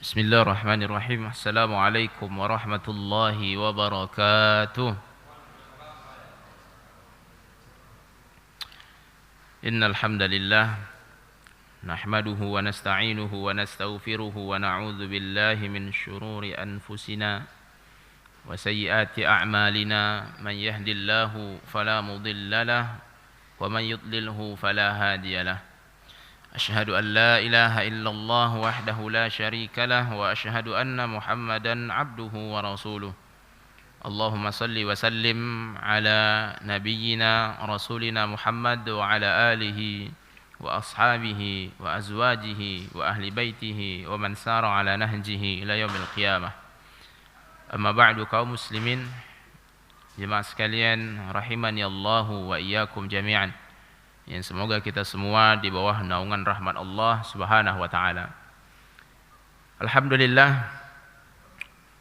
Bismillahirrahmanirrahim. Assalamualaikum warahmatullahi wabarakatuh. Innal hamdalillah nahmaduhu wa nasta'inuhu wa nastaghfiruhu wa na'udzu billahi min shururi anfusina wa sayyiati a'malina. Man yahdihillahu fala mudilla lahu wa man yudlilhu fala hadiya lahu. أشهد أن لا إله إلا الله وحده لا شريك له وأشهد أن محمدا عبده ورسوله اللهم صل وسلم على نبينا رسولنا محمد وعلى آله وأصحابه وأزواجه وأهل بيته ومن سار على نهجه إلى يوم القيامة. أما بعد kaum muslimin jemaah sekalian rahimani Allah wa iyyakum jami'an. Yang semoga kita semua di bawah naungan rahmat Allah Subhanahu wa taala. Alhamdulillah,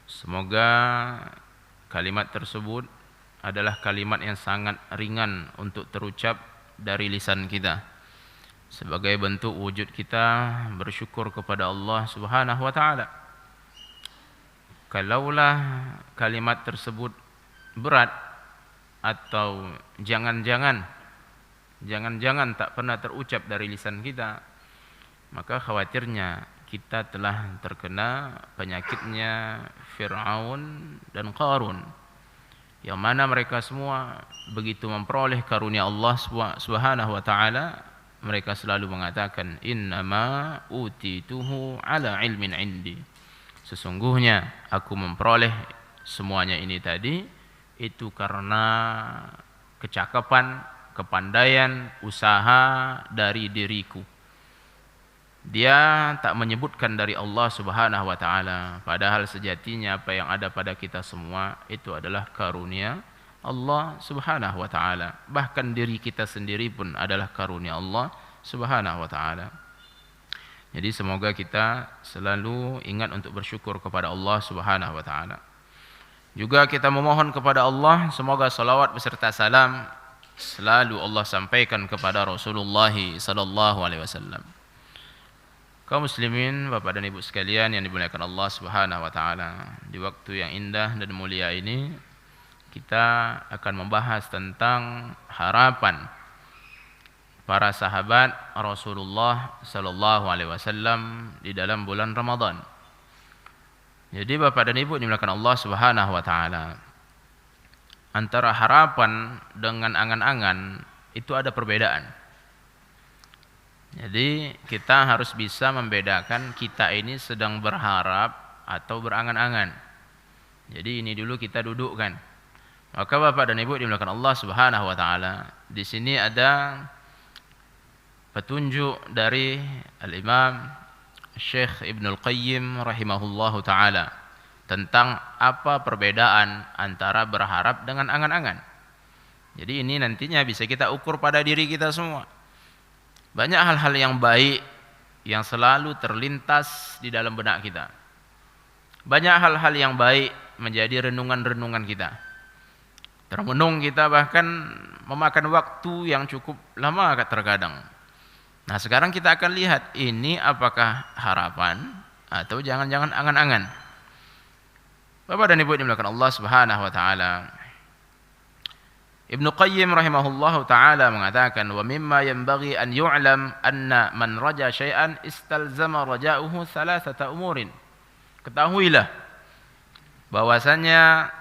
semoga kalimat tersebut adalah kalimat yang sangat ringan untuk terucap dari lisan kita sebagai bentuk wujud kita bersyukur kepada Allah Subhanahu wa taala. Kalaulah kalimat tersebut berat atau jangan-jangan tak pernah terucap dari lisan kita, maka khawatirnya kita telah terkena penyakitnya Fir'aun dan Qarun, yang mana mereka semua begitu memperoleh karunia Allah Subhanahu wa taala, mereka selalu mengatakan innama utituhu ala ilmin indi. Sesungguhnya aku memperoleh semuanya ini tadi itu karena kecakapan, kepandaian, usaha dari diriku. Dia tak menyebutkan dari Allah Subhanahu wa taala, padahal sejatinya apa yang ada pada kita semua itu adalah karunia Allah Subhanahu wa taala. Bahkan diri kita sendiri pun adalah karunia Allah Subhanahu wa taala. Jadi semoga kita selalu ingat untuk bersyukur kepada Allah Subhanahu wa taala. Juga kita memohon kepada Allah semoga salawat beserta salam selalu Allah sampaikan kepada Rasulullah sallallahu alaihi wasallam. Kaum muslimin, Bapak dan Ibu sekalian yang dimuliakan Allah Subhanahu wa taala, di waktu yang indah dan mulia ini kita akan membahas tentang harapan para sahabat Rasulullah sallallahu alaihi wasallam di dalam bulan Ramadan. Jadi Bapak dan Ibu dimuliakan Allah Subhanahu wa taala, antara harapan dengan angan-angan itu ada perbedaan. Jadi kita harus bisa membedakan kita ini sedang berharap atau berangan-angan. Jadi ini dulu kita dudukkan. Maka Bapak dan Ibu dimuliakan Allah Subhanahu wa taala, di sini ada petunjuk dari Al-Imam Syekh Ibnul Qayyim rahimahullahu taala tentang apa perbedaan antara berharap dengan angan-angan. Jadi ini nantinya bisa kita ukur pada diri kita semua. Banyak hal-hal yang baik yang selalu terlintas di dalam benak kita. Banyak hal-hal yang baik menjadi renungan-renungan kita. Termenung kita bahkan memakan waktu yang cukup lama terkadang. Nah sekarang kita akan lihat ini apakah harapan atau jangan-jangan angan-angan. Bapak dan Ibu dimuliakan Allah Subhanahu wa taala, Ibnu Qayyim rahimahullahu taala mengatakan wa mimma yanbaghi an yu'lam anna man raja syai'an istalzama raja'uhu thalathata umurin. Ketahuilah bahwasanya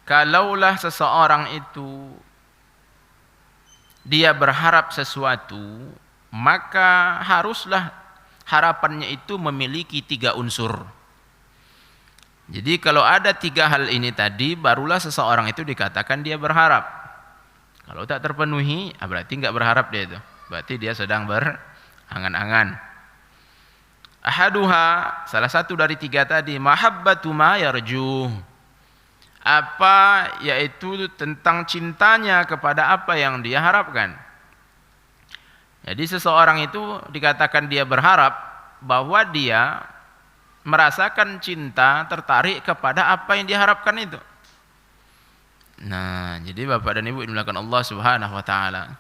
kalaulah seseorang itu dia berharap sesuatu, maka haruslah harapannya itu memiliki 3 unsur. Jadi kalau ada 3 hal ini tadi, barulah seseorang itu dikatakan dia berharap. Kalau tak terpenuhi, berarti enggak berharap dia itu. Berarti dia sedang berangan-angan. Ahaduha, salah satu dari 3 tadi, mahabbatu ma yarjuh. Yaitu tentang cintanya kepada apa yang dia harapkan. Jadi seseorang itu dikatakan dia berharap bahwa dia merasakan cinta, tertarik kepada apa yang diharapkan itu. Nah, jadi Bapak dan Ibu dimuliakan Allah Subhanahu wa taala.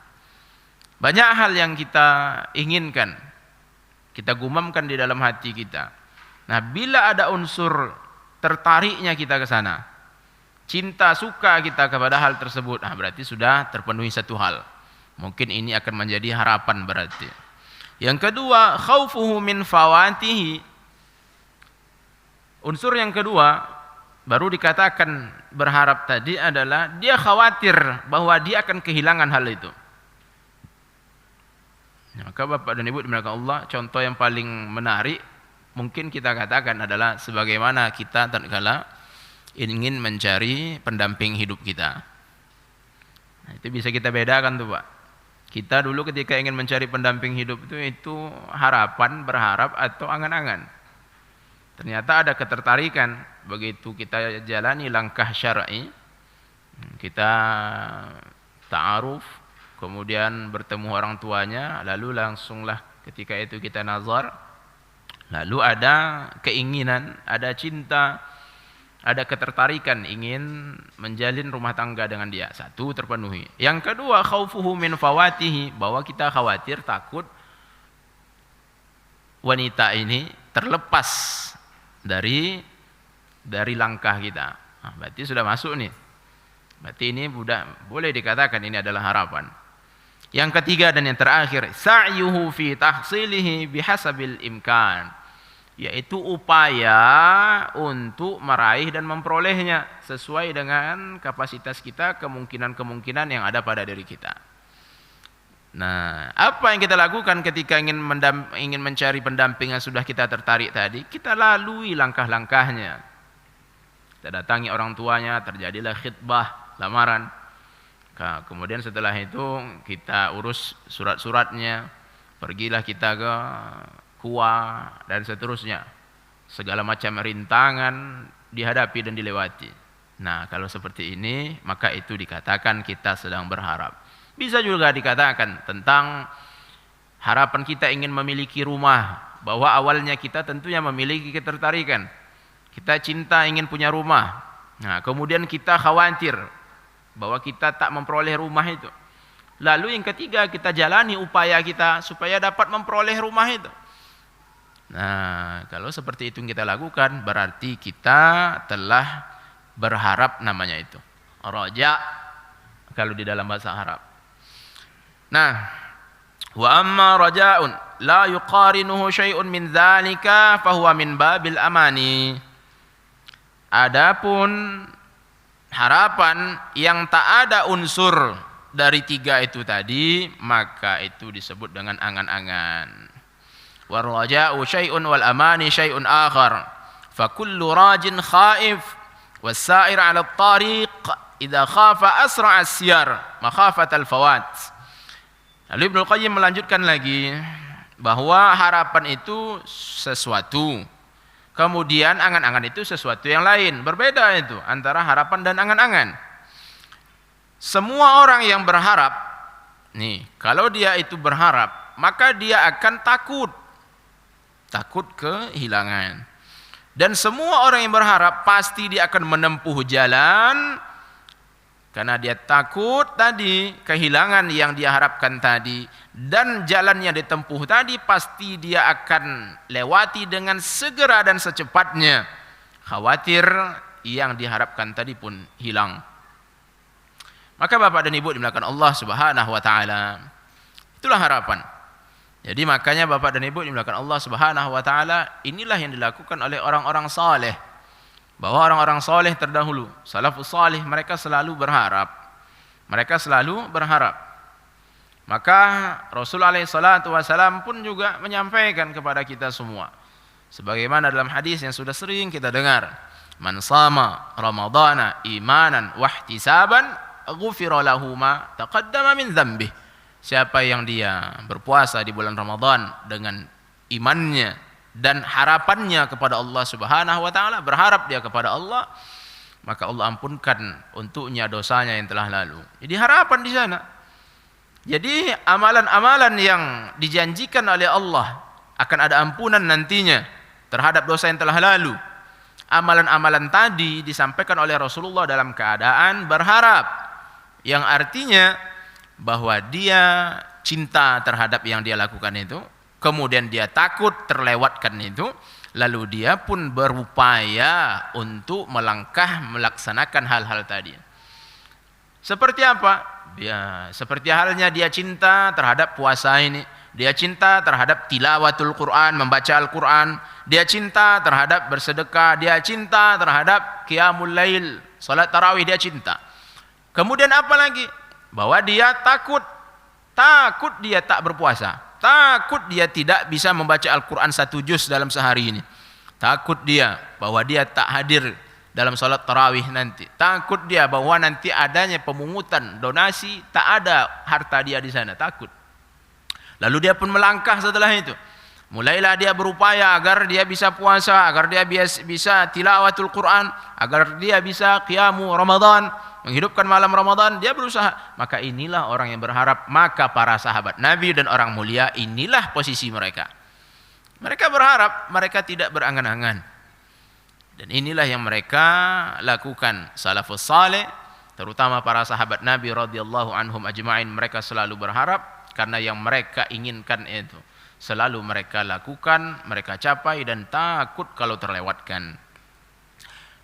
Banyak hal yang kita inginkan, Kita gumamkan di dalam hati kita. Nah, bila ada unsur tertariknya kita ke sana, cinta, suka kita kepada hal tersebut, berarti sudah terpenuhi satu hal. Mungkin ini akan menjadi harapan berarti. Yang kedua, khaufuhu min fawatihi. Unsur yang kedua, baru dikatakan berharap tadi adalah dia khawatir bahwa dia akan kehilangan hal itu. Maka Bapak dan Ibu dimuliakan Allah, contoh yang paling menarik mungkin kita katakan adalah sebagaimana kita tatkala ingin mencari pendamping hidup kita. Nah, itu bisa kita bedakan tuh Pak. Kita dulu ketika ingin mencari pendamping hidup itu harapan, berharap atau angan-angan. Ternyata ada ketertarikan begitu kita jalani langkah syar'i, kita ta'aruf, kemudian bertemu orang tuanya, lalu langsunglah ketika itu kita nazar, lalu ada keinginan, ada cinta, ada ketertarikan ingin menjalin rumah tangga dengan dia. Satu, terpenuhi. Yang kedua, khaufuhu min fawatihi, bahwa kita khawatir, takut wanita ini terlepas dari langkah kita. Nah, berarti sudah masuk nih. Berarti ini boleh dikatakan ini adalah harapan. Yang ketiga dan yang terakhir, sa'yuhu fi tahsilihi bihasabil imkan, yaitu upaya untuk meraih dan memperolehnya sesuai dengan kapasitas kita, kemungkinan-kemungkinan yang ada pada diri kita. Nah, apa yang kita lakukan ketika ingin mencari pendamping yang sudah kita tertarik tadi? Kita lalui langkah-langkahnya. Kita datangi orang tuanya, terjadilah khitbah, lamaran. Kemudian setelah itu kita urus surat-suratnya, pergilah kita ke KUA dan seterusnya. Segala macam rintangan dihadapi dan dilewati. Nah, kalau seperti ini, maka itu dikatakan kita sedang berharap. Bisa juga dikatakan tentang harapan kita ingin memiliki rumah, bahwa awalnya kita tentunya memiliki ketertarikan. Kita cinta ingin punya rumah. Nah, kemudian kita khawatir bahwa kita tak memperoleh rumah itu. Lalu yang ketiga, kita jalani upaya kita supaya dapat memperoleh rumah itu. Nah, kalau seperti itu yang kita lakukan, berarti kita telah berharap, namanya itu raja kalau di dalam bahasa Arab. Nah, wa amma raja'un la yuqarinuhu syai'un min dzalika fahuwa min babil amani. Adapun harapan yang tak ada unsur dari tiga itu tadi, maka itu disebut dengan angan-angan. War raja'u syai'un wal amani syai'un akhar. Fa kullu rajin khaif was sa'ir 'ala at-tariq idza khafa asra' as-siyar makhafat al-fawat. Lalu Ibnu Qayyim melanjutkan lagi bahwa harapan itu sesuatu, kemudian angan-angan itu sesuatu yang lain. Berbeda itu antara harapan dan angan-angan. Semua orang yang berharap, nih, kalau dia itu berharap, maka dia akan takut kehilangan. Dan semua orang yang berharap pasti dia akan menempuh jalan, karena dia takut tadi kehilangan yang dia harapkan tadi, dan jalan yang ditempuh tadi pasti dia akan lewati dengan segera dan secepatnya. Khawatir yang diharapkan tadi pun hilang. Maka Bapak dan Ibu dimuliakan Allah Subhanahu wa taala, itulah harapan. Jadi makanya Bapak dan Ibu dimuliakan Allah Subhanahu wa taala, inilah yang dilakukan oleh orang-orang saleh. Bahwa orang-orang soleh terdahulu, salafus salih, mereka selalu berharap. Maka Rasul SAW pun juga menyampaikan kepada kita semua, sebagaimana dalam hadis yang sudah sering kita dengar, man sama ramadhana imanan wahtisaban ghufira lahu ma taqaddama min dzambih. Siapa yang dia berpuasa di bulan Ramadan dengan imannya dan harapannya kepada Allah Subhanahu wa taala, berharap dia kepada Allah, maka Allah ampunkan untuknya dosanya yang telah lalu. Jadi harapan di sana. Jadi amalan-amalan yang dijanjikan oleh Allah akan ada ampunan nantinya terhadap dosa yang telah lalu. Amalan-amalan tadi disampaikan oleh Rasulullah dalam keadaan berharap, yang artinya bahwa dia cinta terhadap yang dia lakukan itu, kemudian dia takut terlewatkan itu, lalu dia pun berupaya untuk melangkah melaksanakan hal-hal tadi. Seperti apa? Seperti halnya dia cinta terhadap puasa ini, dia cinta terhadap tilawatul Quran, membaca Al-Quran, dia cinta terhadap bersedekah, dia cinta terhadap qiyamul lail, salat tarawih, dia cinta. Kemudian apa lagi? Bahwa dia takut dia tak berpuasa, takut dia tidak bisa membaca Al-Quran 1 juz dalam sehari ini, takut dia bahwa dia tak hadir dalam salat tarawih nanti, takut dia bahwa nanti adanya pemungutan donasi, tak ada harta dia di sana, takut. Lalu dia pun melangkah setelah itu, mulailah dia berupaya agar dia bisa puasa, agar dia bisa tilawatul Quran, agar dia bisa qiyamu Ramadan, menghidupkan malam Ramadan, dia berusaha. Maka inilah orang yang berharap. Maka para sahabat Nabi dan orang mulia, inilah posisi mereka. Mereka berharap, mereka tidak berangan-angan. Dan inilah yang mereka lakukan. Salafus saleh, terutama para sahabat Nabi radhiyallahu anhum ajma'in, mereka selalu berharap karena yang mereka inginkan itu selalu mereka lakukan, mereka capai, dan takut kalau terlewatkan.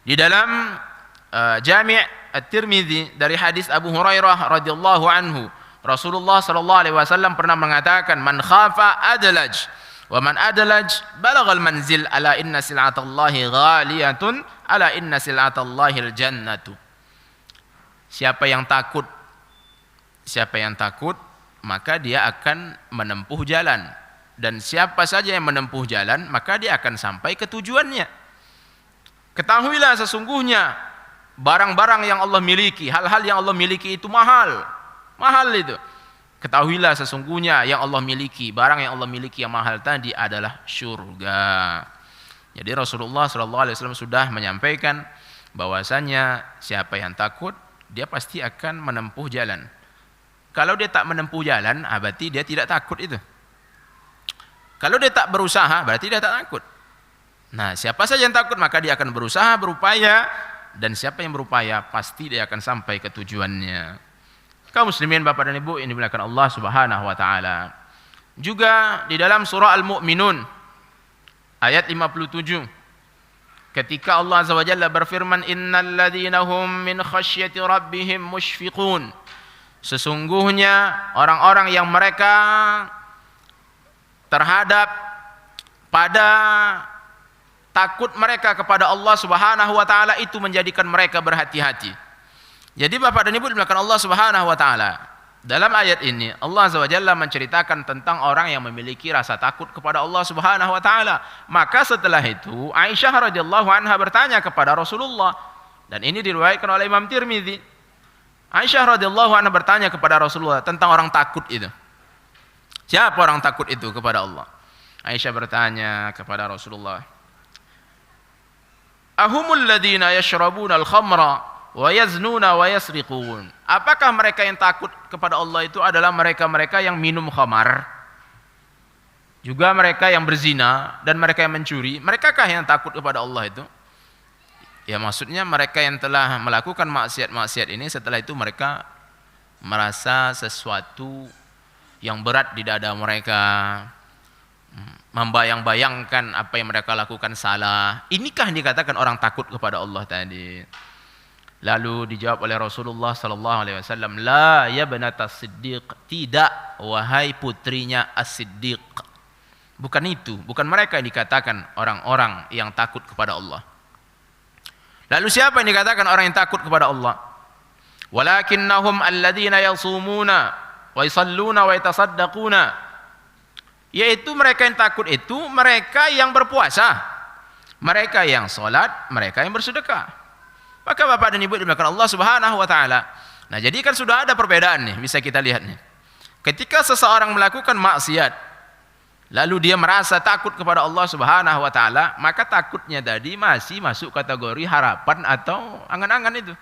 Di dalam Jami' At-Tirmidzi dari hadis Abu Hurairah radhiyallahu anhu, Rasulullah sallallahu alaihi wasallam pernah mengatakan, "Man khafa adlaj, wa man adlaj balagal manzil, ala inna sil'atallahi ghaliyatun, ala inna sil'atallahi al-jannatu." Siapa yang takut, maka dia akan menempuh jalan, dan siapa saja yang menempuh jalan, maka dia akan sampai ke tujuannya. Ketahuilah sesungguhnya barang-barang yang Allah miliki, hal-hal yang Allah miliki itu mahal itu. Ketahuilah sesungguhnya yang Allah miliki, barang yang Allah miliki yang mahal tadi adalah surga. Jadi Rasulullah SAW sudah menyampaikan bahwasanya siapa yang takut, dia pasti akan menempuh jalan. Kalau dia tak menempuh jalan, berarti dia tidak takut itu. Kalau dia tak berusaha, berarti dia tak takut. Nah, siapa saja yang takut, maka dia akan berusaha, berupaya, dan siapa yang berupaya pasti dia akan sampai ke tujuannya. Kaum muslimin, Bapak dan Ibu yang dimuliakan Allah Subhanahu wa taala. Juga di dalam surah Al-Mu'minun ayat 57, ketika Allah Azza wa Jalla berfirman, "Innal ladzina hum min khasyati rabbihim musyfiqun." Sesungguhnya orang-orang yang mereka terhadap pada takut mereka kepada Allah Subhanahu wa taala itu menjadikan mereka berhati-hati. Jadi Bapak dan Ibu dimuliakan Allah Subhanahu wa taala, dalam ayat ini Allah Azza wa Jalla menceritakan tentang orang yang memiliki rasa takut kepada Allah Subhanahu wa taala. Maka setelah itu Aisyah radhiyallahu anha bertanya kepada Rasulullah, dan ini diriwayatkan oleh Imam Tirmidzi. Aisyah radhiyallahu anha bertanya kepada Rasulullah tentang orang takut itu. Siapa orang takut itu kepada Allah? Aisyah bertanya kepada Rasulullah, "Ahumul ladzina yashrabuna al-khamra wa yaznuna wa yasriqun." Apakah mereka yang takut kepada Allah itu adalah mereka-mereka yang minum khamar, juga mereka yang berzina, dan mereka yang mencuri? Mereka-kah yang takut kepada Allah itu? Ya, maksudnya mereka yang telah melakukan maksiat-maksiat ini, setelah itu mereka merasa sesuatu yang berat di dada mereka, membayang-bayangkan apa yang mereka lakukan salah. Inikah yang dikatakan orang takut kepada Allah tadi? Lalu dijawab oleh Rasulullah sallallahu alaihi wasallam, "La ya banatas siddiq." Tidak, wahai putrinya as-siddiq. Bukan itu, bukan mereka yang dikatakan orang-orang yang takut kepada Allah. Lalu siapa yang dikatakan orang yang takut kepada Allah? "Walakinnahum alladzina yasumuna wa yusalluna wa yatasaddaquna." Yaitu mereka yang takut itu mereka yang berpuasa, mereka yang salat, mereka yang bersedekah. Maka Bapak dan Ibu dimuliakan Allah Subhanahu wa taala. Nah, jadi kan sudah ada perbedaan nih, bisa kita lihat nih. Ketika seseorang melakukan maksiat, lalu dia merasa takut kepada Allah Subhanahu wa taala, maka takutnya tadi masih masuk kategori harapan atau angan-angan itu.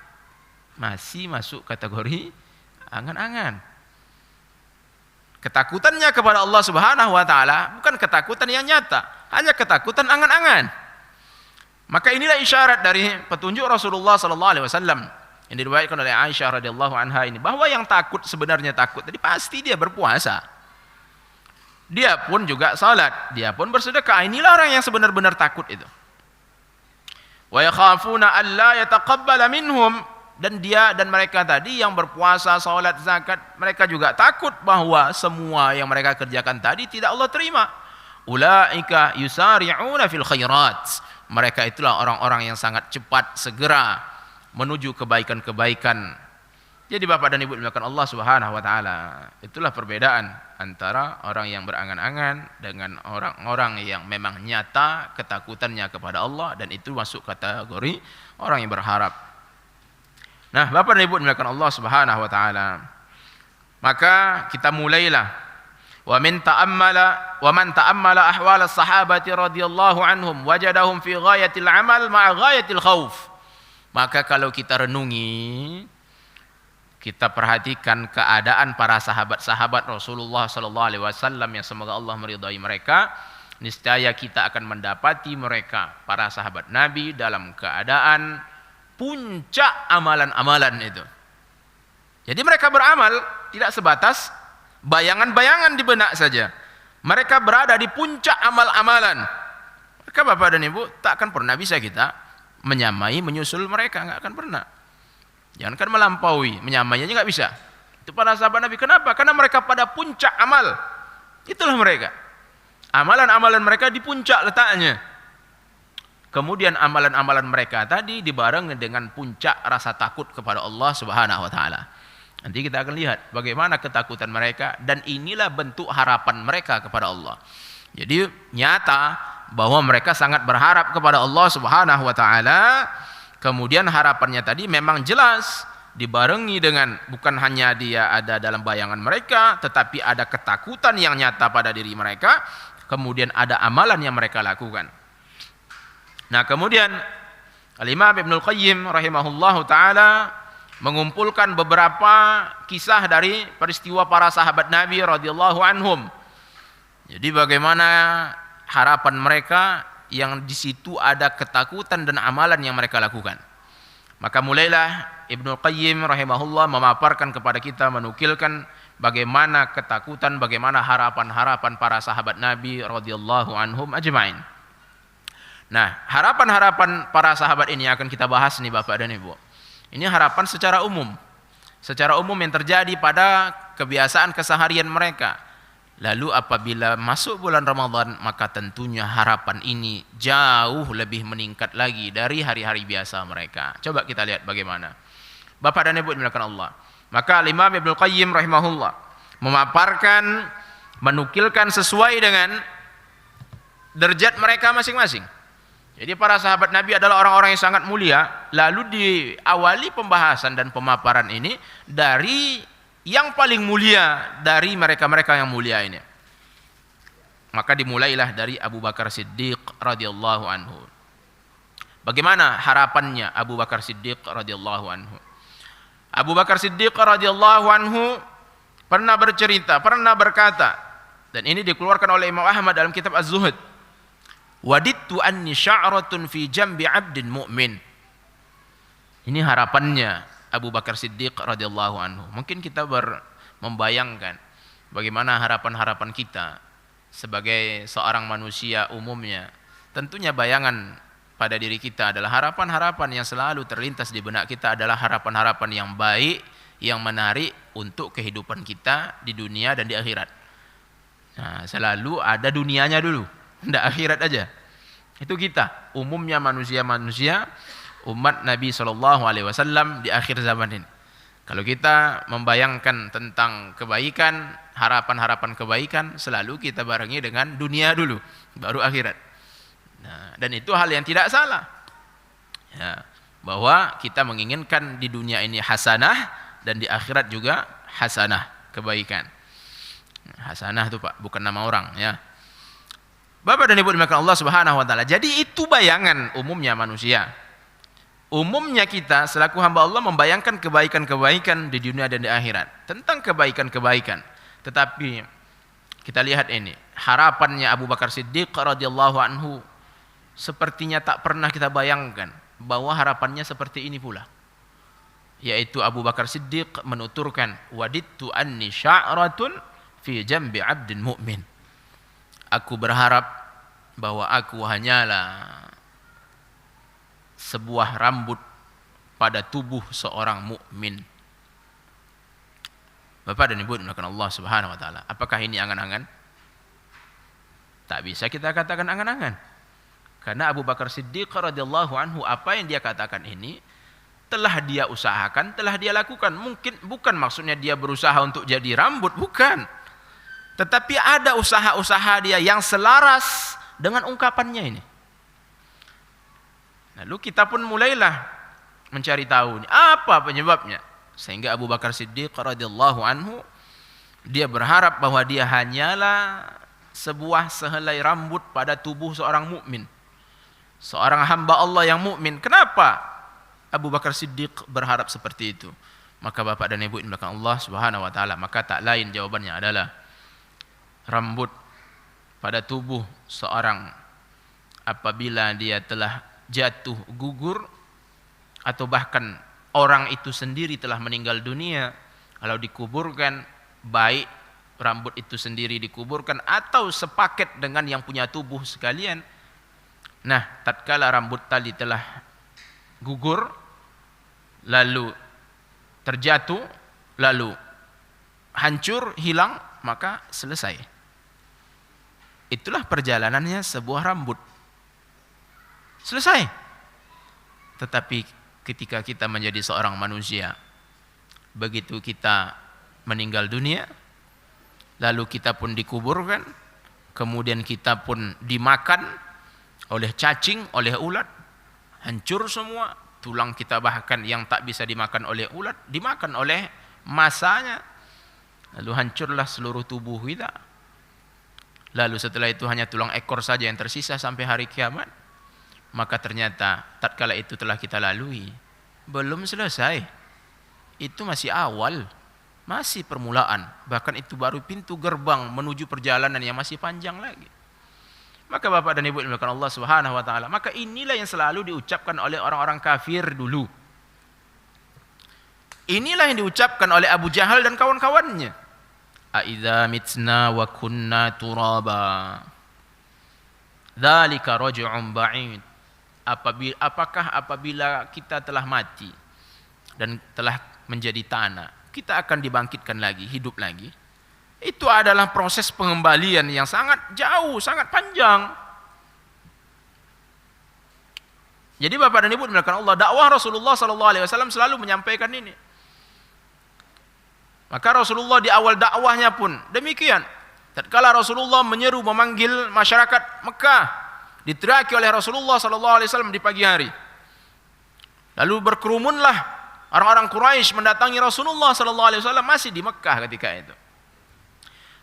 Masih masuk kategori angan-angan. Ketakutannya kepada Allah Subhanahu wa taala bukan ketakutan yang nyata, hanya ketakutan angan-angan. Maka inilah isyarat dari petunjuk Rasulullah sallallahu alaihi wasallam yang diriwayatkan oleh Aisyah radhiyallahu anha ini, bahwa yang takut sebenarnya takut tadi pasti dia berpuasa. dia pun juga salat, dia pun bersedekah. Inilah orang yang sebenar-benar takut itu. Wa yakhafuna alla yataqabbala minhum, dan dia dan mereka tadi yang berpuasa, salat, zakat, mereka juga takut bahwa semua yang mereka kerjakan tadi tidak Allah terima. Ulaika yusari'una fil khairat. Mereka itulah orang-orang yang sangat cepat segera menuju kebaikan-kebaikan. Jadi Bapak dan Ibu dimuliakan Allah Subhanahu wa taala, itulah perbedaan antara orang yang berangan-angan dengan orang-orang yang memang nyata ketakutannya kepada Allah, dan itu masuk kategori orang yang berharap. Nah, Bapak dan Ibu dimuliakan Allah Subhanahu wa taala, maka kita mulailah wa man ta'ammala ahwal as-sahabati radhiyallahu anhum wajadahum fi ghayatil amal ma'a ghayatil khauf. Maka kalau kita renungi, kita perhatikan keadaan para sahabat-sahabat Rasulullah sallallahu alaihi wasallam yang semoga Allah meridhai mereka, niscaya kita akan mendapati mereka para sahabat Nabi dalam keadaan puncak amalan-amalan itu. Jadi mereka beramal tidak sebatas bayangan-bayangan di benak saja. Mereka berada di puncak amal-amalan. Maka Bapak dan Ibu, tak akan pernah bisa kita menyamai, menyusul mereka, enggak akan pernah. Jangankan melampaui, menyamainya enggak bisa. Itu para sahabat Nabi. Kenapa? Karena mereka pada puncak amal. Itulah mereka. Amalan-amalan mereka di puncak letaknya. Kemudian amalan-amalan mereka tadi dibarengi dengan puncak rasa takut kepada Allah Subhanahu wa taala. Nanti kita akan lihat bagaimana ketakutan mereka, dan inilah bentuk harapan mereka kepada Allah. Jadi nyata bahwa mereka sangat berharap kepada Allah Subhanahu wa taala. Kemudian harapannya tadi memang jelas dibarengi dengan bukan hanya dia ada dalam bayangan mereka, tetapi ada ketakutan yang nyata pada diri mereka. Kemudian ada amalan yang mereka lakukan. Nah, kemudian Al-Imam Ibnul Qayyim rahimahullahu taala mengumpulkan beberapa kisah dari peristiwa para sahabat Nabi radhiyallahu anhum. Jadi bagaimana harapan mereka yang di situ ada ketakutan dan amalan yang mereka lakukan. Maka mulailah Ibnul Qayyim rahimahullah memaparkan kepada kita, menukilkan bagaimana ketakutan, bagaimana harapan-harapan para sahabat Nabi radhiyallahu anhum ajmain. Nah, harapan-harapan para sahabat ini akan kita bahas nih Bapak dan Ibu. Ini harapan secara umum. Secara umum yang terjadi pada kebiasaan keseharian mereka. Lalu apabila masuk bulan Ramadan, maka tentunya harapan ini jauh lebih meningkat lagi dari hari-hari biasa mereka. Coba kita lihat bagaimana. Bapak dan Ibu dimuliakan Allah. Maka Imam Ibnul Qayyim rahimahullah memaparkan, menukilkan sesuai dengan derajat mereka masing-masing. Jadi para sahabat Nabi adalah orang-orang yang sangat mulia. Lalu diawali pembahasan dan pemaparan ini dari yang paling mulia dari mereka-mereka yang mulia ini. Maka dimulailah dari Abu Bakar Siddiq radhiyallahu anhu. Bagaimana harapannya Abu Bakar Siddiq radhiyallahu anhu? Abu Bakar Siddiq radhiyallahu anhu pernah bercerita, pernah berkata, dan ini dikeluarkan oleh Imam Ahmad dalam kitab Az-Zuhud. Wadittu anni sya'ratun fi jambi 'abdin mu'min. Ini harapannya Abu Bakar Siddiq radhiyallahu anhu. Mungkin kita membayangkan bagaimana harapan-harapan kita sebagai seorang manusia umumnya. Tentunya bayangan pada diri kita adalah harapan-harapan yang selalu terlintas di benak kita adalah harapan-harapan yang baik, yang menarik untuk kehidupan kita di dunia dan di akhirat. Nah, selalu ada dunianya dulu, tidak akhirat aja. Itu kita, umumnya manusia-manusia umat Nabi SAW di akhir zaman ini. Kalau kita membayangkan tentang kebaikan, harapan-harapan kebaikan, selalu kita barengi dengan dunia dulu, baru akhirat. Nah, dan itu hal yang tidak salah. Ya, bahwa kita menginginkan di dunia ini hasanah dan di akhirat juga hasanah, kebaikan. Hasanah itu Pak, bukan nama orang ya. Bapak dan Ibu dimuliakan Allah Subhanahu wa taala. Jadi itu bayangan umumnya manusia. Umumnya kita selaku hamba Allah membayangkan kebaikan-kebaikan di dunia dan di akhirat. Tentang kebaikan-kebaikan. Tetapi kita lihat ini, harapannya Abu Bakar Siddiq radhiyallahu anhu sepertinya tak pernah kita bayangkan bahwa harapannya seperti ini pula. Yaitu Abu Bakar Siddiq menuturkan, wadittu anni sya'ratun fi jambi 'abdin mu'min. Aku berharap bahwa aku hanyalah sebuah rambut pada tubuh seorang mukmin. Bapak dan Ibu dimulakan Allah Subhanahu wa taala. Apakah ini angan-angan? Tak bisa kita katakan angan-angan. Karena Abu Bakar Siddiq radhiyallahu anhu, apa yang dia katakan ini telah dia usahakan, telah dia lakukan. Mungkin bukan maksudnya dia berusaha untuk jadi rambut, bukan. Tetapi ada usaha-usaha dia yang selaras dengan ungkapannya ini. Lalu kita pun mulailah mencari tahu apa penyebabnya. Sehingga Abu Bakar Siddiq radhiyallahu anhu, dia berharap bahwa dia hanyalah sebuah sehelai rambut pada tubuh seorang mukmin, seorang hamba Allah yang mukmin. Kenapa Abu Bakar Siddiq berharap seperti itu? Maka Bapak dan Ibu di belakang Allah Subhanahu wa taala, maka tak lain jawabannya adalah rambut pada tubuh seorang apabila dia telah jatuh gugur atau bahkan orang itu sendiri telah meninggal dunia, kalau dikuburkan, baik rambut itu sendiri dikuburkan atau sepaket dengan yang punya tubuh sekalian. Nah, tatkala rambut tali telah gugur, lalu terjatuh, lalu hancur, hilang, maka selesai. Itulah perjalanannya sebuah rambut. Selesai. Tetapi ketika kita menjadi seorang manusia, begitu kita meninggal dunia, lalu kita pun dikuburkan, kemudian kita pun dimakan oleh cacing, oleh ulat, hancur semua, tulang kita bahkan yang tak bisa dimakan oleh ulat, dimakan oleh masanya, lalu hancurlah seluruh tubuh kita. Lalu setelah itu hanya tulang ekor saja yang tersisa sampai hari kiamat. Maka ternyata tatkala itu telah kita lalui, belum selesai. Itu masih awal, masih permulaan. Bahkan itu baru pintu gerbang menuju perjalanan yang masih panjang lagi. Maka Bapak dan Ibu dimulakan Allah Subhanahu wa taala, maka inilah yang selalu diucapkan oleh orang-orang kafir dulu. Inilah yang diucapkan oleh Abu Jahal dan kawan-kawannya. Aidza mitna wa kunna turaba, dzalika raj'un ba'id. Apakah apabila kita telah mati dan telah menjadi tanah, kita akan dibangkitkan lagi, hidup lagi? Itu adalah proses pengembalian yang sangat jauh, sangat panjang. Jadi Bapak dan Ibu dimulakan Allah, dakwah Rasulullah SAW selalu menyampaikan ini. Maka Rasulullah di awal dakwahnya pun demikian. Tatkala Rasulullah menyeru, memanggil masyarakat Mekah, diteriaki oleh Rasulullah SAW di pagi hari. Lalu berkerumunlah orang-orang Quraisy mendatangi Rasulullah SAW masih di Mekah ketika itu.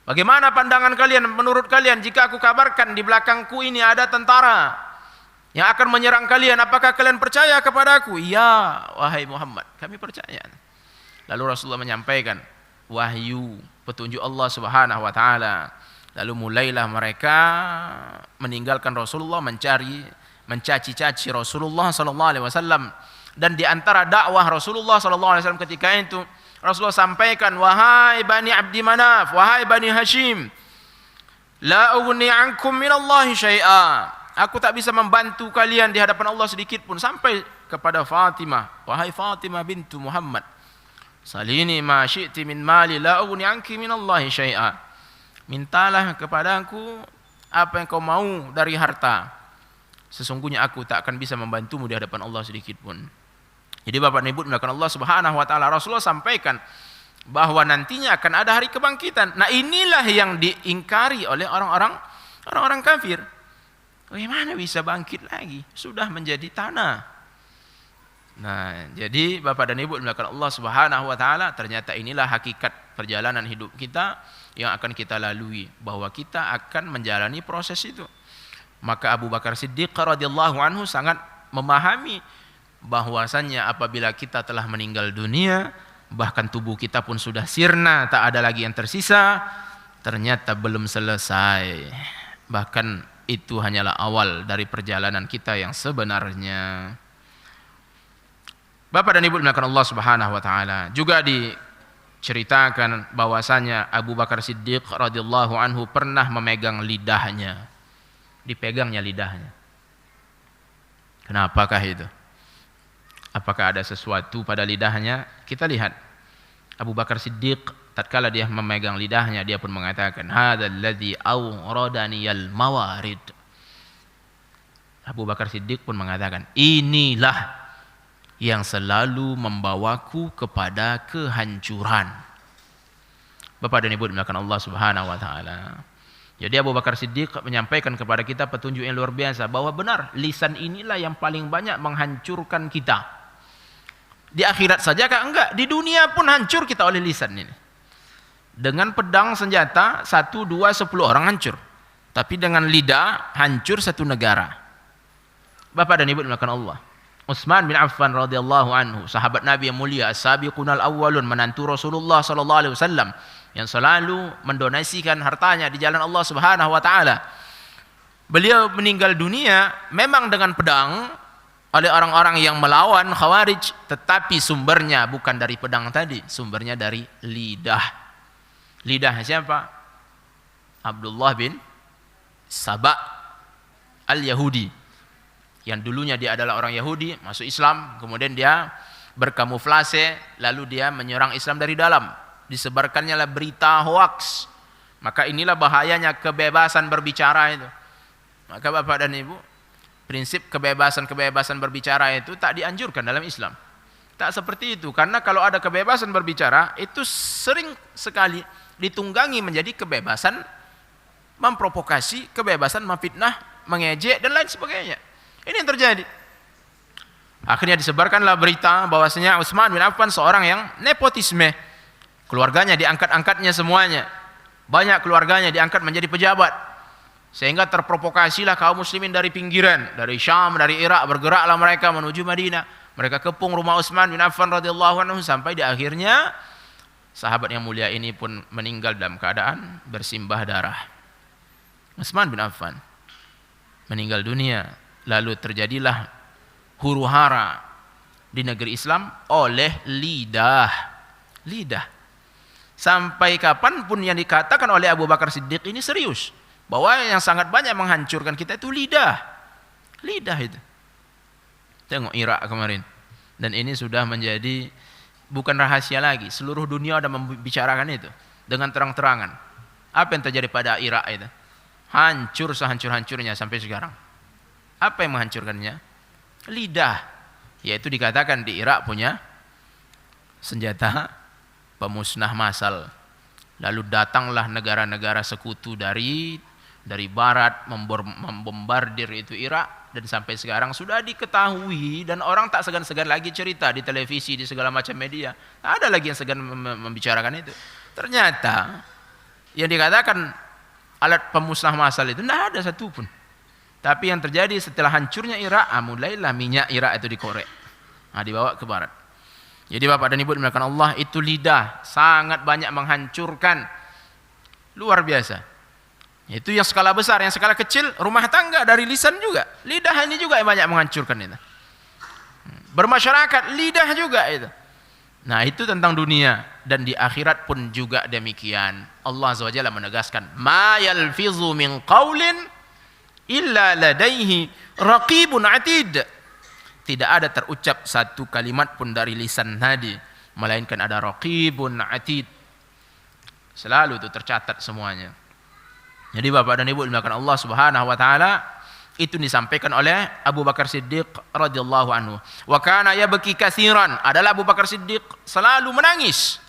Bagaimana pandangan kalian, menurut kalian jika aku kabarkan di belakangku ini ada tentara yang akan menyerang kalian, apakah kalian percaya kepadaku? Ya, wahai Muhammad, kami percaya. Lalu Rasulullah menyampaikan wahyu, petunjuk Allah Subhanahu wa taala. Lalu mulailah mereka meninggalkan Rasulullah, mencaci-caci Rasulullah sallallahu alaihi wasallam. Dan di antara dakwah Rasulullah sallallahu alaihi wasallam ketika itu, Rasulullah sampaikan, wahai Bani Abdi Manaf, wahai Bani Hashim, la ughni ankum minallahi syai'a. Aku tak bisa membantu kalian di hadapan Allah sedikit pun. Sampai kepada Fatimah, wahai Fatimah bintu Muhammad, salini ma syi'ti min mali la ughni anki minallahi syai'a. Mintalah kepadaku apa yang kau mau dari harta, sesungguhnya aku tak akan bisa membantumu di hadapan Allah sedikit pun. Jadi Bapak dan Ibu dimulakan Allah Subhanahu wa taala, Rasulullah sampaikan bahwa nantinya akan ada hari kebangkitan. Nah, inilah yang diingkari oleh orang-orang kafir. Bagaimana bisa bangkit lagi? Sudah menjadi tanah. Nah, jadi Bapak dan Ibu dimulakan Allah Subhanahu wa taala, ternyata inilah hakikat perjalanan hidup kita yang akan kita lalui, bahwa kita akan menjalani proses itu. Maka Abu Bakar Siddiq radhiyallahu anhu sangat memahami bahwasannya apabila kita telah meninggal dunia, bahkan tubuh kita pun sudah sirna, tak ada lagi yang tersisa, ternyata belum selesai. Bahkan itu hanyalah awal dari perjalanan kita yang sebenarnya. Bapak dan Ibu dimulakan Allah Subhanahu wa taala, juga ceritakan bahwasanya Abu Bakar Siddiq radhiyallahu anhu pernah memegang lidahnya. Dipegangnya lidahnya. Kenapakah itu? Apakah ada sesuatu pada lidahnya? Kita lihat. Abu Bakar Siddiq tatkala dia memegang lidahnya, dia pun mengatakan, hadzal ladzi awradaniyal mawarid. Abu Bakar Siddiq pun mengatakan, inilah yang selalu membawaku kepada kehancuran. Bapak dan Ibu dimuliakan Allah Subhanahu wa taala. Jadi Abu Bakar Siddiq menyampaikan kepada kita petunjuk yang luar biasa bahwa benar lisan inilah yang paling banyak menghancurkan kita. Di akhirat saja kah? Enggak, di dunia pun hancur kita oleh lisan ini. Dengan pedang senjata 1, 2, 10 orang hancur. Tapi dengan lidah hancur satu negara. Bapak dan Ibu dimuliakan Allah. Utsman bin Affan radhiyallahu anhu, sahabat Nabi yang mulia, as-sabiqunal awwalun, menantu Rasulullah sallallahu alaihi wasallam yang selalu mendonasikan hartanya di jalan Allah Subhanahu wa taala. Beliau meninggal dunia memang dengan pedang oleh orang-orang yang melawan Khawarij, tetapi sumbernya bukan dari pedang tadi, sumbernya dari lidah. Lidah siapa? Abdullah bin Saba al-Yahudi. Yang dulunya dia adalah orang Yahudi, masuk Islam, kemudian dia berkamuflase, lalu dia menyerang Islam dari dalam. Disebarkannya lah berita hoaks. Maka inilah bahayanya kebebasan berbicara itu. Maka Bapak dan Ibu, prinsip kebebasan berbicara itu tak dianjurkan dalam Islam. Tak seperti itu, karena kalau ada kebebasan berbicara, itu sering sekali ditunggangi menjadi kebebasan memprovokasi, kebebasan memfitnah, mengejek, dan lain sebagainya. Ini yang terjadi. Akhirnya disebarkanlah berita bahwasanya Utsman bin Affan seorang yang nepotisme. Keluarganya diangkat-angkatnya semuanya. Banyak keluarganya diangkat menjadi pejabat. Sehingga terprovokasilah kaum muslimin dari pinggiran, dari Syam, dari Irak, bergeraklah mereka menuju Madinah. Mereka kepung rumah Utsman bin Affan radhiyallahu anhu sampai di akhirnya sahabat yang mulia ini pun meninggal dalam keadaan bersimbah darah. Utsman bin Affan meninggal dunia. Lalu terjadilah huru-hara di negeri Islam oleh lidah. Lidah. Sampai kapanpun yang dikatakan oleh Abu Bakar Siddiq ini serius. Bahwa yang sangat banyak menghancurkan kita itu lidah. Lidah itu. Tengok Irak kemarin. Dan ini sudah menjadi bukan rahasia lagi. Seluruh dunia ada membicarakan itu. Dengan terang-terangan. Apa yang terjadi pada Irak itu? Hancur sehancur-hancurnya sampai sekarang. Apa yang menghancurkannya? Lidah. Yaitu dikatakan di Irak punya senjata pemusnah massal. Lalu datanglah negara-negara sekutu dari barat membombardir itu Irak, dan sampai sekarang sudah diketahui dan orang tak segan-segan lagi cerita di televisi, di segala macam media. Tak ada lagi yang segan membicarakan itu. Ternyata yang dikatakan alat pemusnah massal itu tidak ada satupun. Tapi yang terjadi setelah hancurnya Irak, mulailah minyak Irak itu dikorek, dibawa ke barat. Jadi Bapak dan Ibu dimuliakan Allah, itu lidah sangat banyak menghancurkan, luar biasa. Itu yang skala besar, yang skala kecil, rumah tangga dari lisan juga. Lidah ini juga yang banyak menghancurkan itu. Bermasyarakat, lidah juga itu. Nah itu tentang dunia, dan di akhirat pun juga demikian. Allah Azza wa Jalla menegaskan, ma yalfizu min qaulin illa ladaihi raqibun atid. Tidak ada terucap satu kalimat pun dari lisan tadi, melainkan ada raqibun atid. Selalu itu tercatat semuanya. Jadi Bapak dan Ibu dimuliakan Allah Subhanahu wa taala, itu disampaikan oleh Abu Bakar Siddiq radhiyallahu anhu. Wa kana yabki katsiran, adalah Abu Bakar Siddiq selalu menangis.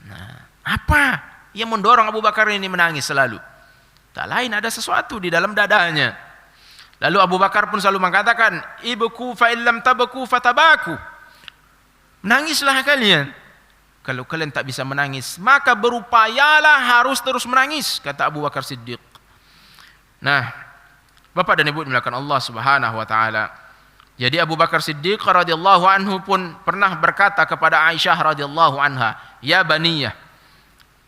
Nah, apa yang mendorong Abu Bakar ini menangis selalu? Tak lain, ada sesuatu di dalam dadanya. Lalu Abu Bakar pun selalu mengatakan, ibku fa illam tabku fatabaku. Menangislah kalian. Kalau kalian tak bisa menangis, maka berupayalah harus terus menangis, kata Abu Bakar Siddiq. Nah, Bapak dan Ibu dimuliakan Allah Subhanahu wa taala. Jadi Abu Bakar Siddiq radhiyallahu anhu pun pernah berkata kepada Aisyah radhiyallahu anha, "Ya baniyah,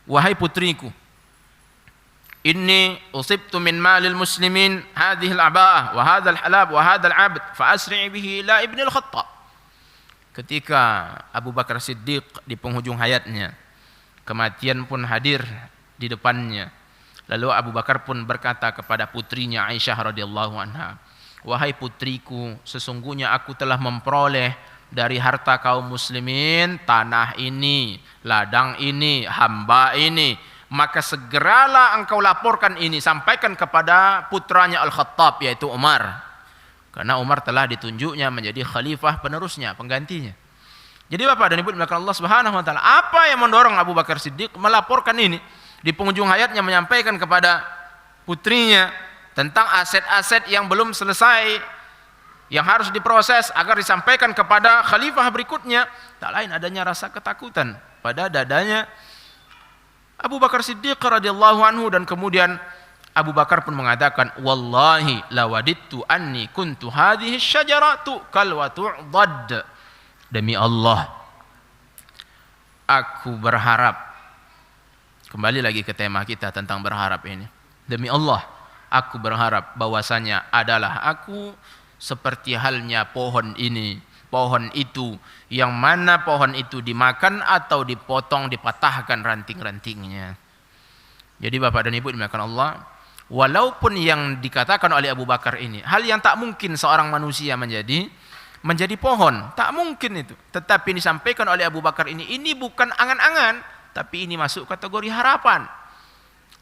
wahai putriku, inni usibtu min malil muslimin hadhihi al-aba'ah wa hadha al-halab wa hadha al-'abd fa asri' bihi ila ibn al-Khattab." ketika Abu Bakar Siddiq di penghujung hayatnya, kematian pun hadir di depannya. Lalu Abu Bakar pun berkata kepada putrinya Aisyah radhiyallahu anha, "Wahai putriku, sesungguhnya aku telah memperoleh dari harta kaum muslimin tanah ini, ladang ini, hamba ini. Maka segeralah engkau laporkan ini, sampaikan kepada putranya Al-Khattab yaitu Umar." Karena Umar telah ditunjuknya menjadi khalifah penerusnya, penggantinya. Jadi Bapak dan Ibu dimuliakan Allah Subhanahu wa taala, apa yang mendorong Abu Bakar Siddiq melaporkan ini di penghujung hayatnya, menyampaikan kepada putrinya tentang aset-aset yang belum selesai, yang harus diproses agar disampaikan kepada khalifah berikutnya? Tak lain adanya rasa ketakutan pada dadanya Abu Bakar Siddiq radhiyallahu anhu. Dan kemudian Abu Bakar pun mengatakan, "Wallahi lawadittu anni kuntu hadhihi syajaratu kal watu'dad." Demi Allah, aku berharap, kembali lagi ke tema kita tentang berharap ini. Demi Allah, aku berharap bahwasanya adalah aku seperti halnya pohon ini, pohon itu, yang mana pohon itu dimakan atau dipotong, dipatahkan ranting-rantingnya. Jadi Bapak dan Ibu dimuliakan Allah, walaupun yang dikatakan oleh Abu Bakar ini hal yang tak mungkin seorang manusia menjadi pohon, tak mungkin itu. Tetapi disampaikan oleh Abu Bakar ini bukan angan-angan, tapi ini masuk kategori harapan.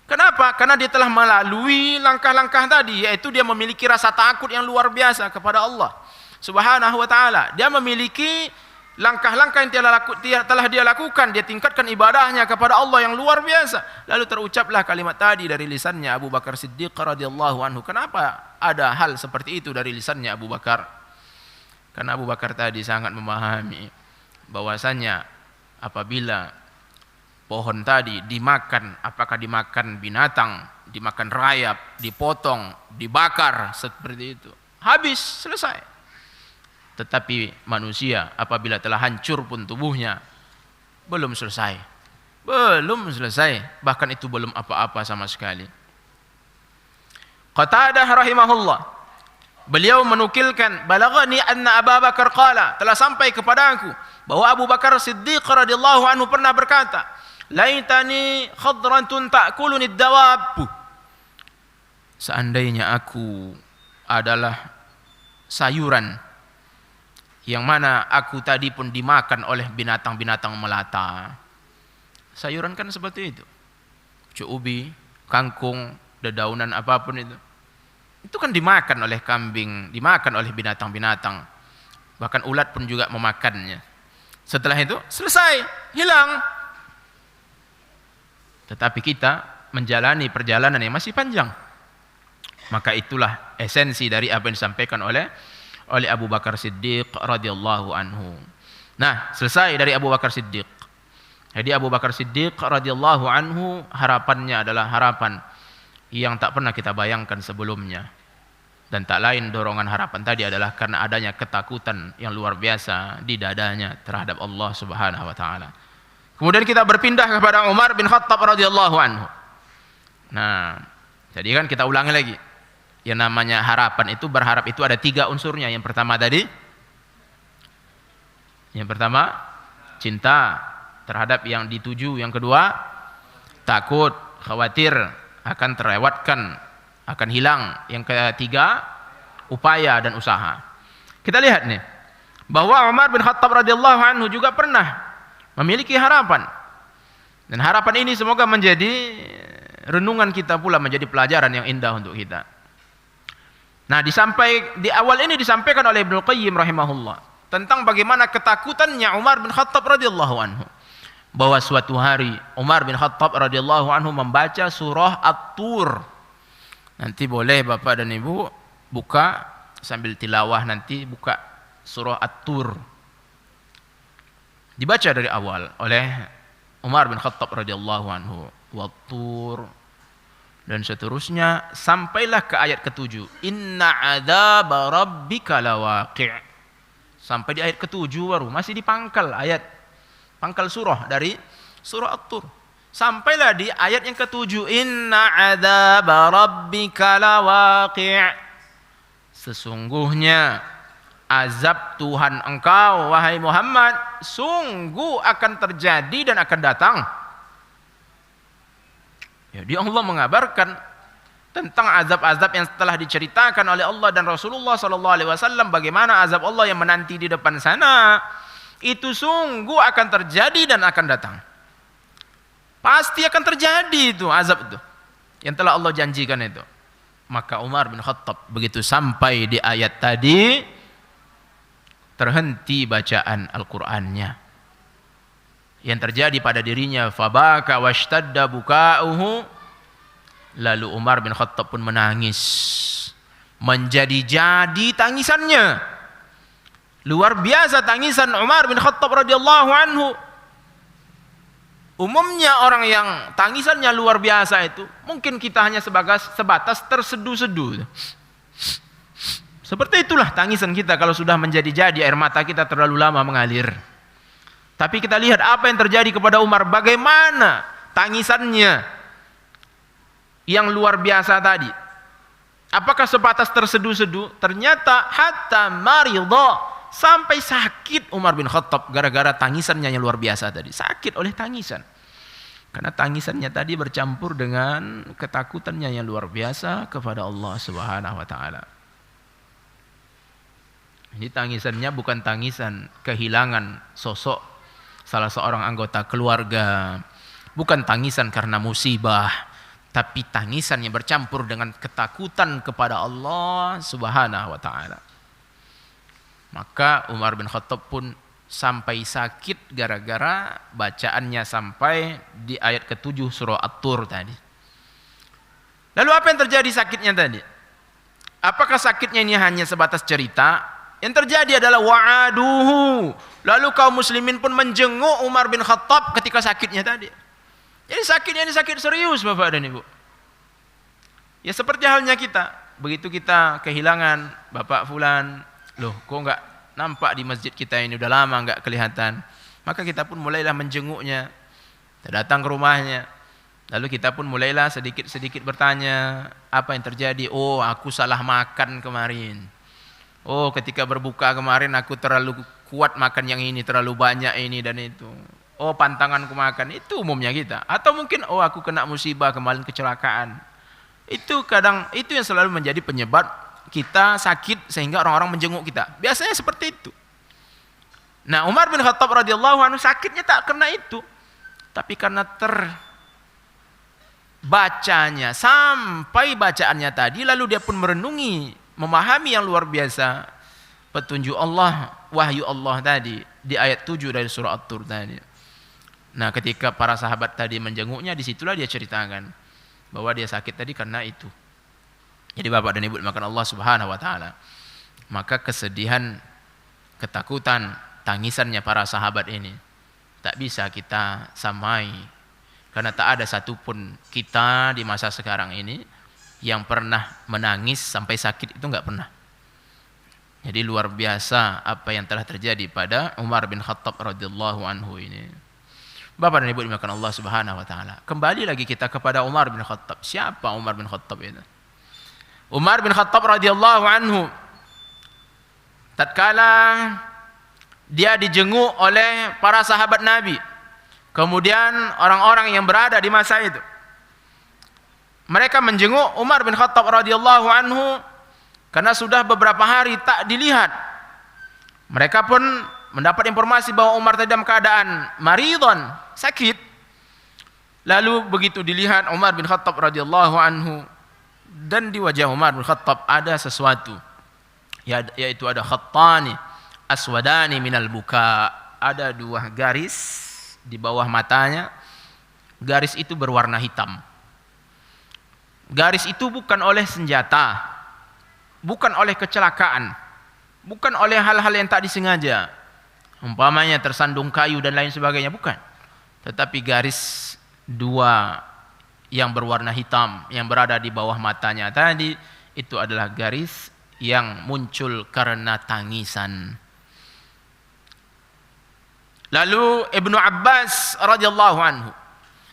Kenapa? Karena dia telah melalui langkah-langkah tadi, yaitu dia memiliki rasa takut yang luar biasa kepada Allah Subhanahu wa taala. Dia memiliki langkah-langkah yang telah dia lakukan, dia tingkatkan ibadahnya kepada Allah yang luar biasa. Lalu terucaplah kalimat tadi dari lisannya Abu Bakar Siddiq radhiyallahu anhu. Kenapa ada hal seperti itu dari lisannya Abu Bakar? Karena Abu Bakar tadi sangat memahami bahwasanya apabila pohon tadi dimakan, apakah dimakan binatang, dimakan rayap, dipotong, dibakar seperti itu, habis, selesai. Tetapi manusia apabila telah hancur pun tubuhnya, belum selesai, bahkan itu belum apa-apa sama sekali. Qatadah rahimahullah, beliau menukilkan, "Balaghani anna Abu Bakar qala," telah sampai kepada aku bahwa Abu Bakar Siddiq radhiyallahu anhu pernah berkata, "Laitani khadratun ta'kuluni ad-dawab." Seandainya aku adalah sayuran yang mana aku tadi pun dimakan oleh binatang-binatang melata. Sayuran kan seperti itu. Ubi, kangkung, dedaunan apapun itu. Itu kan dimakan oleh kambing, dimakan oleh binatang-binatang. Bahkan ulat pun juga memakannya. Setelah itu selesai, hilang. Tetapi kita menjalani perjalanan yang masih panjang. Maka itulah esensi dari apa yang disampaikan oleh Abu Bakar Siddiq radhiyallahu anhu. Nah, selesai dari Abu Bakar Siddiq. Jadi Abu Bakar Siddiq radhiyallahu anhu harapannya adalah harapan yang tak pernah kita bayangkan sebelumnya. Dan tak lain dorongan harapan tadi adalah karena adanya ketakutan yang luar biasa di dadanya terhadap Allah Subhanahu wa taala. Kemudian kita berpindah kepada Umar bin Khattab radhiyallahu anhu. Nah, jadi kan kita ulangi lagi. Yang namanya harapan itu, berharap itu ada 3 unsurnya. Yang pertama tadi, cinta terhadap yang dituju. Yang kedua, takut, khawatir akan terlewatkan, akan hilang. Yang ketiga, upaya dan usaha. Kita lihat nih, bahwa Umar bin Khattab radhiyallahu anhu juga pernah memiliki harapan. Dan harapan ini semoga menjadi renungan kita pula, menjadi pelajaran yang indah untuk kita. Nah, di awal ini disampaikan oleh Ibnu Qayyim rahimahullah tentang bagaimana ketakutannya Umar bin Khattab radhiyallahu anhu. Bahwa suatu hari Umar bin Khattab radhiyallahu anhu membaca surah At-Tur. Nanti boleh Bapak dan Ibu buka sambil tilawah, nanti buka surah At-Tur. Dibaca dari awal oleh Umar bin Khattab radhiyallahu anhu. Wat-Tur dan seterusnya sampailah ke ayat ke-7. Inna adzaba rabbika lawaqi'. Sampai di ayat ke-7 baru, masih di pangkal ayat, pangkal surah dari surah At-Tur. Sampailah di ayat yang ke-7, inna adzaba rabbika lawaqi'. Sesungguhnya azab Tuhan engkau wahai Muhammad sungguh akan terjadi dan akan datang. Jadi Allah mengabarkan tentang azab-azab yang telah diceritakan oleh Allah dan Rasulullah SAW, bagaimana azab Allah yang menanti di depan sana itu sungguh akan terjadi dan akan datang. Pasti akan terjadi itu azab itu yang telah Allah janjikan itu. Maka Umar bin Khattab begitu sampai di ayat tadi terhenti bacaan Al-Qur'annya. Yang terjadi pada dirinya fabaka washtadda buka'uhu, lalu Umar bin Khattab pun menangis. Menjadi-jadi tangisannya. Luar biasa tangisan Umar bin Khattab radhiyallahu anhu. Umumnya orang yang tangisannya luar biasa itu, mungkin kita hanya sebatas terseduh-seduh. Seperti itulah tangisan kita kalau sudah menjadi-jadi, air mata kita terlalu lama mengalir. Tapi kita lihat apa yang terjadi kepada Umar, bagaimana tangisannya yang luar biasa tadi. Apakah sebatas terseduh-seduh? Ternyata hatta maridha, sampai sakit Umar bin Khattab gara-gara tangisannya yang luar biasa tadi. Sakit oleh tangisan. Karena tangisannya tadi bercampur dengan ketakutannya yang luar biasa kepada Allah Subhanahu wa taala. Ini tangisannya bukan tangisan kehilangan sosok salah seorang anggota keluarga, bukan tangisan karena musibah, tapi tangisan yang bercampur dengan ketakutan kepada Allah Subhanahu wa taala. Maka Umar bin Khattab pun sampai sakit gara-gara bacaannya sampai di ayat ke-7 surah At-Tur tadi. Lalu apa yang terjadi sakitnya tadi? Apakah sakitnya ini hanya sebatas cerita? Yang terjadi adalah wa'aduhu. Lalu kaum muslimin pun menjenguk Umar bin Khattab ketika sakitnya tadi. Jadi sakitnya ini sakit serius Bapak dan Ibu. Ya seperti halnya kita. Begitu kita kehilangan Bapak Fulan, loh kok enggak nampak di masjid kita ini, udah lama enggak kelihatan. Maka kita pun mulailah menjenguknya. Kita datang ke rumahnya. Lalu kita pun mulailah sedikit-sedikit bertanya, apa yang terjadi? Oh, aku salah makan kemarin. Oh, ketika berbuka kemarin aku terlalu kuat makan yang ini, terlalu banyak ini dan itu. Oh, pantanganku makan. Itu umumnya kita. Atau mungkin oh, aku kena musibah kemarin, kecelakaan. Itu kadang itu yang selalu menjadi penyebab kita sakit sehingga orang-orang menjenguk kita. Biasanya seperti itu. Nah, Umar bin Khattab radhiyallahu anhu sakitnya tak karena itu, tapi karena terbacanya sampai bacaannya tadi, lalu dia pun merenungi, memahami yang luar biasa petunjuk Allah, wahyu Allah tadi di ayat 7 dari surah At-Tur tadi. Nah, ketika para sahabat tadi menjenguknya, disitulah dia ceritakan bahwa dia sakit tadi karena itu. Jadi Bapak dan Ibu dimakan Allah Subhanahu wa taala. Maka kesedihan, ketakutan, tangisannya para sahabat ini tak bisa kita samai. Karena tak ada satupun kita di masa sekarang ini yang pernah menangis sampai sakit, itu enggak pernah. Jadi luar biasa apa yang telah terjadi pada Umar bin Khattab radhiyallahu anhu ini. Bapak dan Ibu dimakan Allah Subhanahu wa taala. Kembali lagi kita kepada Umar bin Khattab. Siapa Umar bin Khattab itu? Umar bin Khattab radhiyallahu anhu tatkala dia dijenguk oleh para sahabat Nabi, kemudian orang-orang yang berada di masa itu, mereka menjenguk Umar bin Khattab radhiyallahu anhu karena sudah beberapa hari tak dilihat. Mereka pun mendapat informasi bahwa Umar tadi dalam keadaan maridhan, sakit. Lalu begitu dilihat Umar bin Khattab radhiyallahu anhu, dan di wajah Umar bin Khattab ada sesuatu, yaitu ada khattani aswadani minal buka, ada dua garis di bawah matanya. Garis itu berwarna hitam. Garis itu bukan oleh senjata, bukan oleh kecelakaan, bukan oleh hal-hal yang tak disengaja, umpamanya tersandung kayu dan lain sebagainya, bukan. Tetapi garis dua yang berwarna hitam yang berada di bawah matanya tadi, itu adalah garis yang muncul karena tangisan. Lalu Ibnu Abbas radhiyallahu anhu,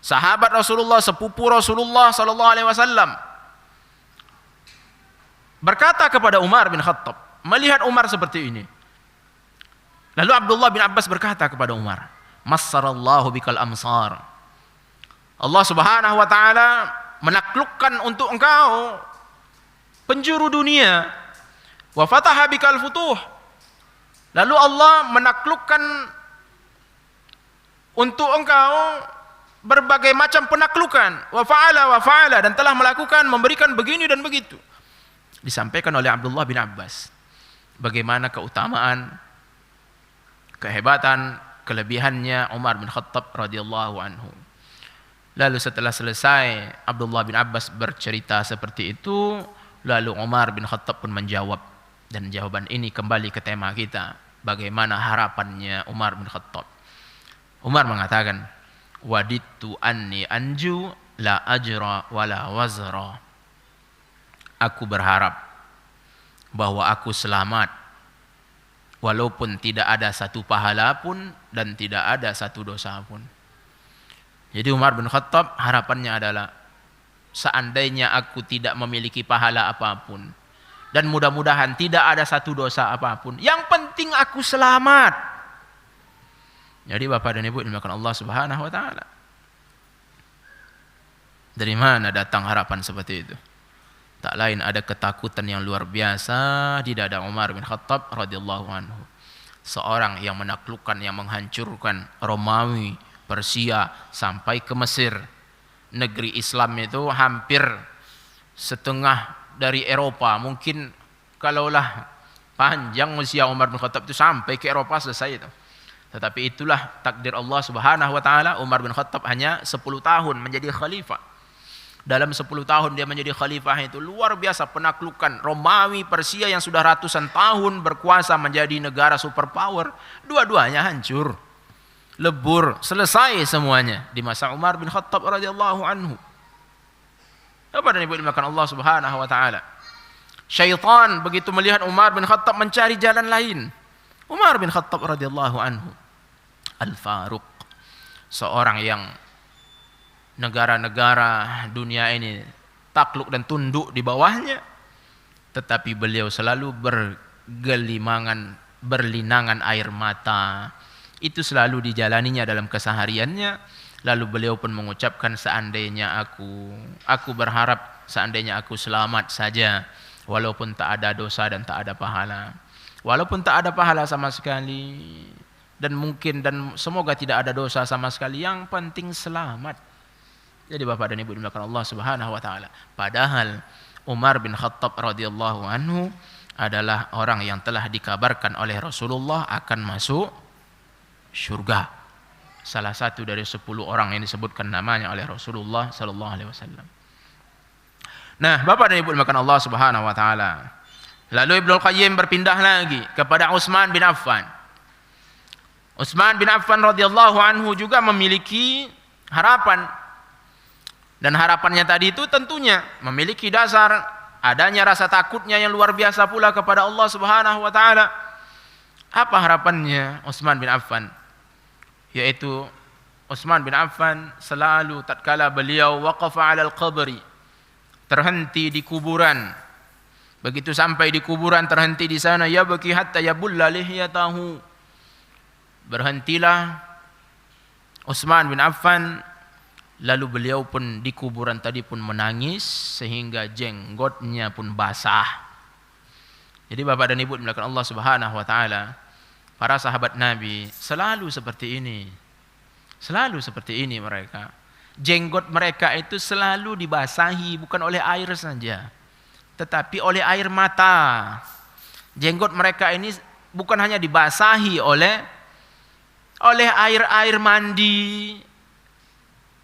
sahabat Rasulullah, sepupu Rasulullah sallallahu alaihi wasallam, berkata kepada Umar bin Khattab, melihat Umar seperti ini. Lalu Abdullah bin Abbas berkata kepada Umar, "Massarallahu bikal amsar." Allah Subhanahu wa taala menaklukkan untuk engkau penjuru dunia. Wa fataha bikal futuh. Lalu Allah menaklukkan untuk engkau berbagai macam penaklukan. Wa fa'ala dan telah melakukan, memberikan begini dan begitu. Disampaikan oleh Abdullah bin Abbas bagaimana keutamaan, kehebatan, kelebihannya Umar bin Khattab radhiyallahu anhu. Lalu setelah selesai Abdullah bin Abbas bercerita seperti itu, lalu Umar bin Khattab pun menjawab, dan jawaban ini kembali ke tema kita, bagaimana harapannya Umar bin Khattab. Umar mengatakan, "Wadittu anni anju la ajra wala wazra." Aku berharap bahwa aku selamat walaupun tidak ada satu pahala pun dan tidak ada satu dosa pun. Jadi Umar bin Khattab harapannya adalah seandainya aku tidak memiliki pahala apapun dan mudah-mudahan tidak ada satu dosa apapun, yang penting aku selamat. Jadi Bapak dan Ibu dimuliakan Allah Subhanahu wa taala. Dari mana datang harapan seperti itu? Tak lain ada ketakutan yang luar biasa di dada Umar bin Khattab radhiyallahu anhu. Seorang yang menaklukkan, yang menghancurkan Romawi, Persia sampai ke Mesir. Negeri Islam itu hampir setengah dari Eropa. Mungkin kalaulah panjang usia Umar bin Khattab itu sampai ke Eropa selesai itu. Tetapi itulah takdir Allah Subhanahu wa taala. Umar bin Khattab hanya 10 tahun menjadi khalifah. Dalam 10 tahun dia menjadi khalifah itu luar biasa penaklukan Romawi, Persia yang sudah ratusan tahun berkuasa menjadi negara superpower, dua-duanya hancur, lebur, selesai semuanya di masa Umar bin Khattab radhiyallahu anhu. Apa dan Ibu dimakan Allah Subhanahu wa taala. Syaitan begitu melihat Umar bin Khattab mencari jalan lain. Umar bin Khattab radhiyallahu anhu Al-Faruq, seorang yang negara-negara dunia ini takluk dan tunduk di bawahnya, tetapi beliau selalu berlinangan air mata. Itu selalu dijalaninya dalam kesehariannya. Lalu beliau pun mengucapkan, seandainya aku berharap seandainya aku selamat saja, walaupun tak ada dosa dan tak ada pahala, walaupun tak ada pahala sama sekali, dan semoga tidak ada dosa sama sekali, yang penting selamat. Jadi Bapak dan Ibu dimuliakan Allah Subhanahu wa taala. Padahal Umar bin Khattab radhiyallahu anhu adalah orang yang telah dikabarkan oleh Rasulullah akan masuk syurga. Salah satu dari 10 orang yang disebutkan namanya oleh Rasulullah sallallahu alaihi wasallam. Nah, Bapak dan Ibu dimuliakan Allah Subhanahu wa taala. Lalu Ibnu Qayyim berpindah lagi kepada Utsman bin Affan. Utsman bin Affan radhiyallahu anhu juga memiliki harapan. Dan harapannya tadi itu tentunya memiliki dasar adanya rasa takutnya yang luar biasa pula kepada Allah Subhanahu wa taala. Apa harapannya Utsman bin Affan? Yaitu Utsman bin Affan selalu tatkala beliau waqafa 'alal qabri, terhenti di kuburan. Begitu sampai di kuburan terhenti di sana, yabki hatta yabulla lihyatahu. Berhentilah Utsman bin Affan. Lalu beliau pun di kuburan tadi pun menangis sehingga jenggotnya pun basah. Jadi Bapak dan Ibu dimuliakan Allah Subhanahu wa taala, para sahabat Nabi selalu seperti ini. Selalu seperti ini mereka. Jenggot mereka itu selalu dibasahi bukan oleh air saja, tetapi oleh air mata. Jenggot mereka ini bukan hanya dibasahi oleh air mandi,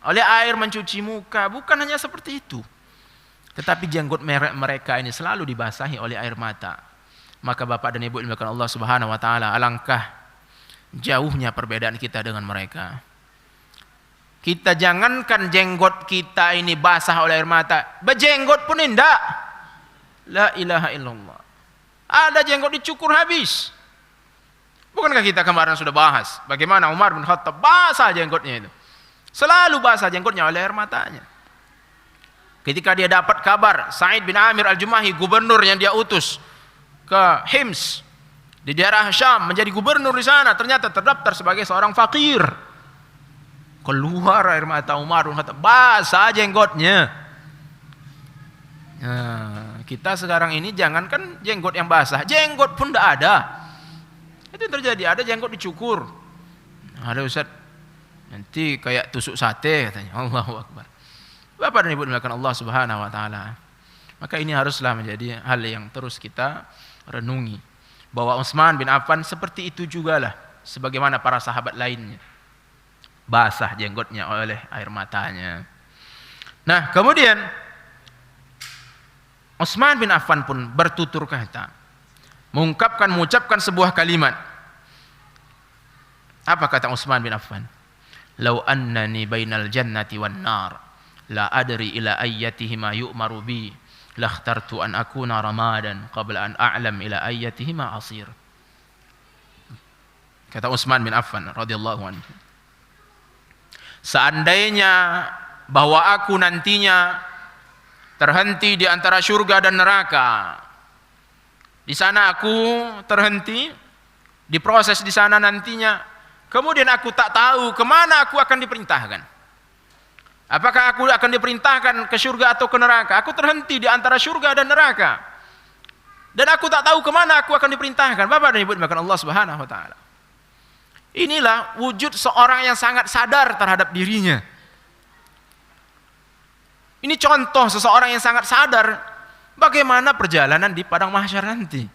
oleh air mencuci muka, bukan hanya seperti itu, tetapi jenggot mereka ini selalu dibasahi oleh air mata. Maka Bapak dan Ibu dimuliakan Allah Subhanahu wa taala, alangkah jauhnya perbedaan kita dengan mereka. Kita jangankan jenggot kita ini basah oleh air mata, berjenggot pun indah. La ilaha illallah. Ada jenggot dicukur habis. Bukankah kita kemarin sudah bahas bagaimana Umar bin Khattab basah jenggotnya itu? Selalu basah jenggotnya oleh air matanya. Ketika dia dapat kabar Sa'id bin Amir al-Jumahi, gubernur yang dia utus ke Hims di daerah Syam, menjadi gubernur di sana, ternyata terdaftar sebagai seorang fakir. Keluar air mata Umar, kata, basah jenggotnya. Nah, kita sekarang ini jangankan jenggot yang basah, jenggot pun tidak ada. Itu yang terjadi, ada jenggot dicukur. Ada Ustaz, nanti kayak tusuk sate katanya. Allahu Akbar. Bapak dan Ibu dimuliakan Allah Subhanahu wa taala. Maka ini haruslah menjadi hal yang terus kita renungi, bahwa Utsman bin Affan seperti itu jugalah sebagaimana para sahabat lainnya. Basah jenggotnya oleh air matanya. Nah, kemudian Utsman bin Affan pun bertutur kata, mengucapkan sebuah kalimat. Apa kata Utsman bin Affan? Lau annani bainal jannati wan nar la adri ila ayyatihima yu'maru bi lakhtartu an akuna ramadan qabla an a'lam ila ayyatihima asir. Kata Utsman bin Affan radhiyallahu anhu, seandainya bahwa aku nantinya terhenti di antara surga dan neraka, di sana aku terhenti, diproses di sana nantinya, kemudian aku tak tahu kemana aku akan diperintahkan. Apakah aku akan diperintahkan ke surga atau ke neraka? Aku terhenti di antara surga dan neraka, dan aku tak tahu kemana aku akan diperintahkan. Bapak dan Ibu dimuliakan Allah Subhanahu wa taala. Inilah wujud seorang yang sangat sadar terhadap dirinya. Ini contoh seseorang yang sangat sadar bagaimana perjalanan di padang mahsyar nanti.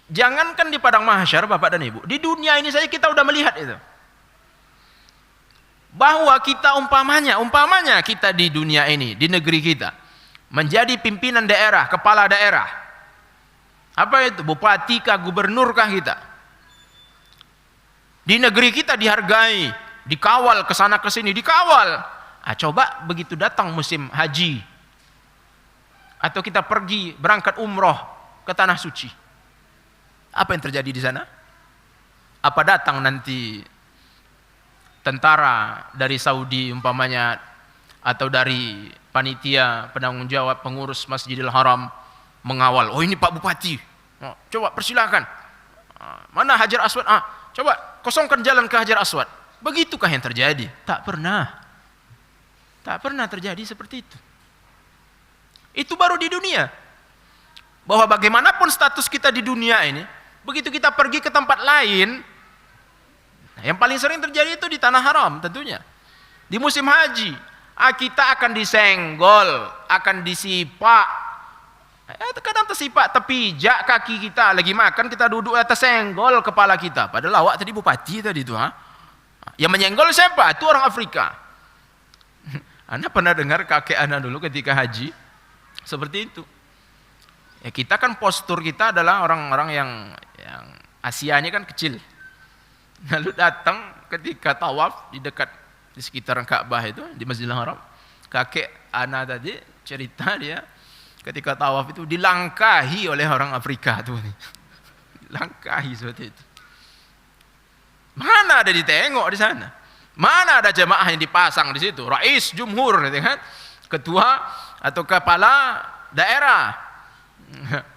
Jangankan di padang mahsyar Bapak dan Ibu, di dunia ini saja kita sudah melihat itu. Bahwa kita umpamanya kita di dunia ini, di negeri kita, menjadi pimpinan daerah, kepala daerah. Apa itu? Bupati kah, gubernur kah kita? Di negeri kita dihargai, dikawal kesana kesini, dikawal. Coba begitu datang musim haji, atau kita pergi berangkat umroh ke tanah suci, apa yang terjadi di sana? Apa datang nanti tentara dari Saudi umpamanya, atau dari panitia penanggung jawab pengurus Masjidil Haram mengawal? Oh, ini Pak Bupati, coba persilakan. Mana Hajar Aswad? Coba kosongkan jalan ke Hajar Aswad. Begitukah yang terjadi? Tak pernah. Tak pernah terjadi seperti itu. Itu baru di dunia. Bahwa bagaimanapun status kita di dunia ini, begitu kita pergi ke tempat lain, yang paling sering terjadi itu di tanah haram tentunya. Di musim haji, kita akan disenggol, akan disipak. Kadang tersipak, terpijak kaki kita, lagi makan kita duduk atas senggol kepala kita. Padahal awak tadi bupati tadi itu, Yang menyenggol siapa? Itu orang Afrika. Anda pernah dengar kakek Anda dulu ketika haji seperti itu? Ya, kita kan postur kita adalah orang-orang yang Asianya kan kecil. Lalu datang ketika tawaf di sekitar Ka'bah itu, di Masjidil Haram, kakek Ana tadi cerita dia ketika tawaf itu dilangkahi oleh orang Afrika tuh. Dilangkahi seperti itu. Mana ada ditengok di sana? Mana ada jemaah yang dipasang di situ? Rais Jumhur, gitu kan? Ketua atau kepala daerah,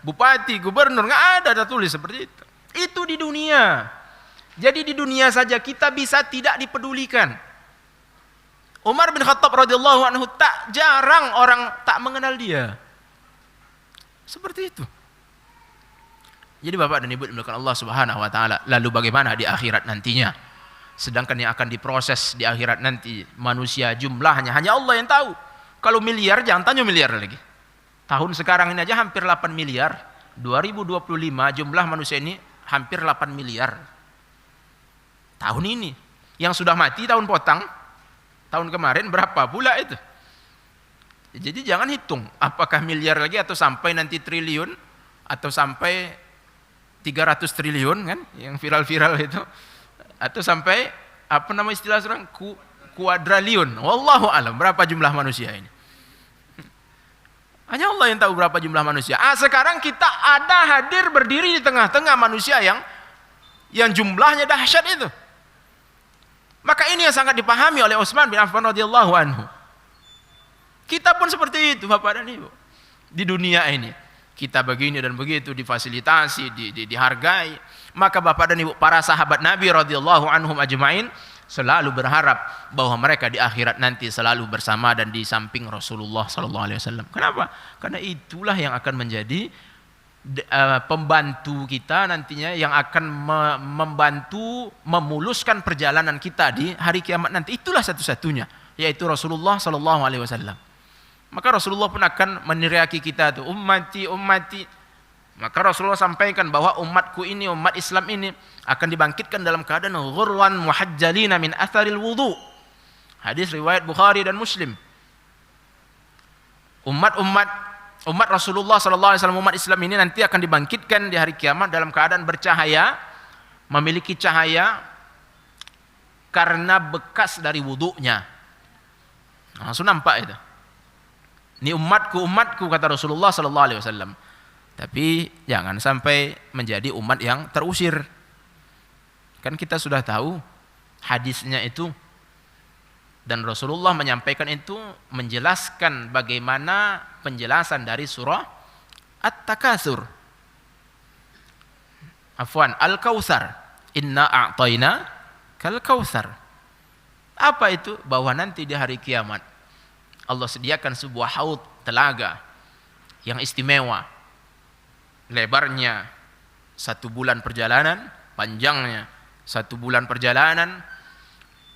bupati, gubernur, nggak ada tulis seperti itu. Itu di dunia. Jadi di dunia saja kita bisa tidak dipedulikan. Umar bin Khattab radhiyallahu anhu tak jarang orang tak mengenal dia. Seperti itu. Jadi Bapak dan Ibu dimuliakan Allah Subhanahu wa taala, lalu bagaimana di akhirat nantinya? Sedangkan yang akan diproses di akhirat nanti manusia jumlahnya hanya Allah yang tahu. Kalau miliar jangan tanya miliar lagi. Tahun sekarang ini aja hampir 8 miliar. 2025 jumlah manusia ini hampir 8 miliar. Tahun ini. Yang sudah mati tahun potang, tahun kemarin berapa pula itu? Jadi jangan hitung apakah miliar lagi atau sampai nanti triliun atau sampai 300 triliun kan yang viral-viral itu, atau sampai apa nama istilah sekarang kuadraliun. Wallahu alam berapa jumlah manusia ini. Hanya Allah yang tahu berapa jumlah manusia. Sekarang kita ada hadir berdiri di tengah-tengah manusia yang jumlahnya dahsyat itu. Maka ini yang sangat dipahami oleh Utsman bin Affan radhiyallahu anhu. Kita pun seperti itu Bapak dan Ibu. Di dunia ini kita begini dan begitu, difasilitasi, dihargai. Maka Bapak dan Ibu, para sahabat Nabi radhiyallahu anhum ajmain selalu berharap bahwa mereka di akhirat nanti selalu bersama dan di samping Rasulullah sallallahu alaihi wasallam. Kenapa? Karena itulah yang akan menjadi pembantu kita nantinya, yang akan membantu memuluskan perjalanan kita di hari kiamat nanti. Itulah satu-satunya, yaitu Rasulullah sallallahu alaihi wasallam. Maka Rasulullah pun akan meneriaki kita tuh, ummati ummati. Maka Rasulullah sampaikan bahwa umatku ini, umat Islam ini akan dibangkitkan dalam keadaan ghurran muhajjalina min atharil wudu. Hadis riwayat Bukhari dan Muslim. Umat Rasulullah sallallahu alaihi wasallam, umat Islam ini nanti akan dibangkitkan di hari kiamat dalam keadaan bercahaya, memiliki cahaya karena bekas dari wudunya. Langsung nampak itu. Ini umatku, umatku, kata Rasulullah sallallahu alaihi wasallam. Tapi jangan sampai menjadi umat yang terusir. Kan kita sudah tahu hadisnya itu, dan Rasulullah menyampaikan itu, menjelaskan bagaimana penjelasan dari surah At-Takatsur. Al-Kautsar. Inna a'tayna kal kautsar. Apa itu? Bahwa nanti di hari kiamat Allah sediakan sebuah haud, telaga yang istimewa. Lebarnya 1 bulan perjalanan, panjangnya 1 bulan perjalanan.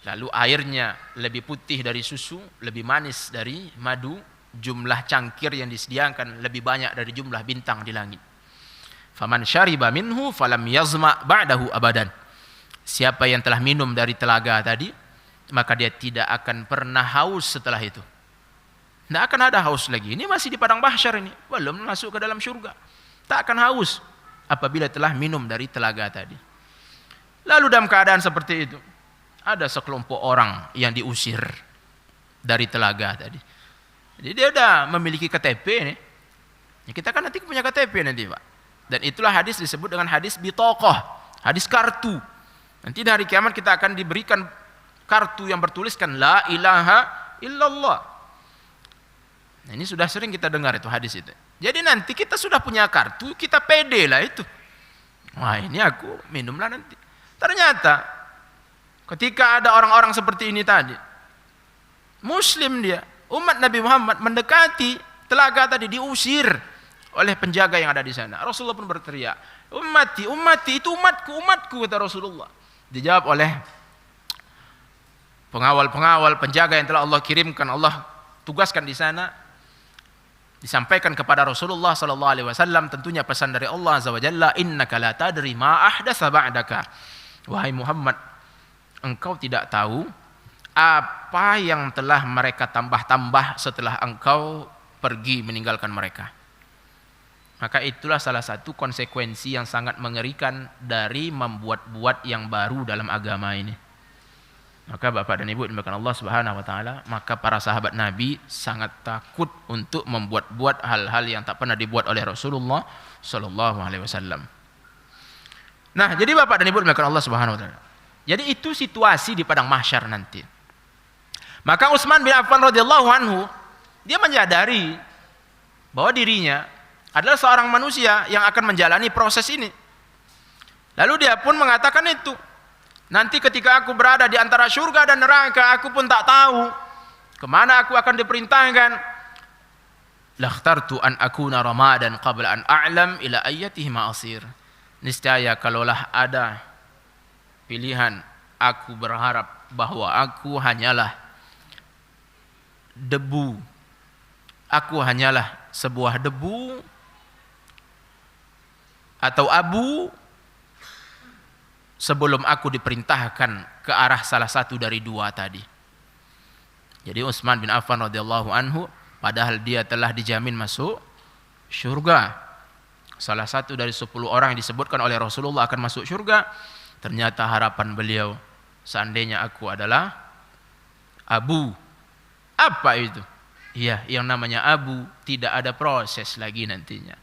Lalu airnya lebih putih dari susu, lebih manis dari madu, jumlah cangkir yang disediakan lebih banyak dari jumlah bintang di langit. Faman syariba minhu falam yazma ba'dahu abadan. Siapa yang telah minum dari telaga tadi, maka dia tidak akan pernah haus setelah itu. Tidak akan ada haus lagi. Ini masih di padang mahsyar ini, belum masuk ke dalam surga. Tak akan haus apabila telah minum dari telaga tadi. Lalu dalam keadaan seperti itu, ada sekelompok orang yang diusir dari telaga tadi. Jadi dia sudah memiliki KTP nih. Ya, kita kan nanti punya KTP nanti, Pak. Dan itulah hadis disebut dengan hadis bitokoh, hadis kartu. Nanti di hari kiamat kita akan diberikan kartu yang bertuliskan La ilaha illallah. Nah, ini sudah sering kita dengar itu hadis itu. Jadi nanti kita sudah punya kartu, kita pede lah itu. Wah, ini aku minumlah nanti. Ternyata ketika ada orang-orang seperti ini tadi, Muslim dia, umat Nabi Muhammad mendekati telaga tadi, diusir oleh penjaga yang ada di sana. Rasulullah pun berteriak, ummati, ummati, itu umatku, umatku, kata Rasulullah. Dijawab oleh pengawal-pengawal, penjaga yang telah Allah kirimkan, Allah tugaskan di sana. Disampaikan kepada Rasulullah sallallahu alaihi wasallam tentunya pesan dari Allah azza wa jalla, innaka la tadri ma ahdatsa ba'daka. Wahai Muhammad, engkau tidak tahu apa yang telah mereka tambah-tambah setelah engkau pergi meninggalkan mereka. Maka itulah salah satu konsekuensi yang sangat mengerikan dari membuat-buat yang baru dalam agama ini. Maka Bapak dan Ibu dimuliakan Allah Subhanahu wa taala, maka para sahabat Nabi sangat takut untuk membuat-buat hal-hal yang tak pernah dibuat oleh Rasulullah sallallahu alaihi wasallam. Nah, jadi Bapak dan Ibu dimuliakan Allah Subhanahu wa taala. Jadi itu situasi di padang mahsyar nanti. Maka Utsman bin Affan radhiyallahu anhu, dia menyadari bahwa dirinya adalah seorang manusia yang akan menjalani proses ini. Lalu dia pun mengatakan itu, nanti ketika aku berada di antara surga dan neraka, aku pun tak tahu kemana aku akan diperintahkan. Lakhtartu an akuna ramadan qabla an a'lam ila ayyatihi ma'asir. Niscaya kalaulah ada pilihan, aku berharap bahwa aku hanyalah debu. Aku hanyalah sebuah debu atau abu sebelum aku diperintahkan ke arah salah satu dari dua tadi. Jadi Utsman bin Affan radhiyallahu anhu, padahal dia telah dijamin masuk syurga, salah satu dari 10 orang yang disebutkan oleh Rasulullah akan masuk syurga, ternyata harapan beliau, seandainya aku adalah abu. Apa itu? Iya, yang namanya abu tidak ada proses lagi nantinya,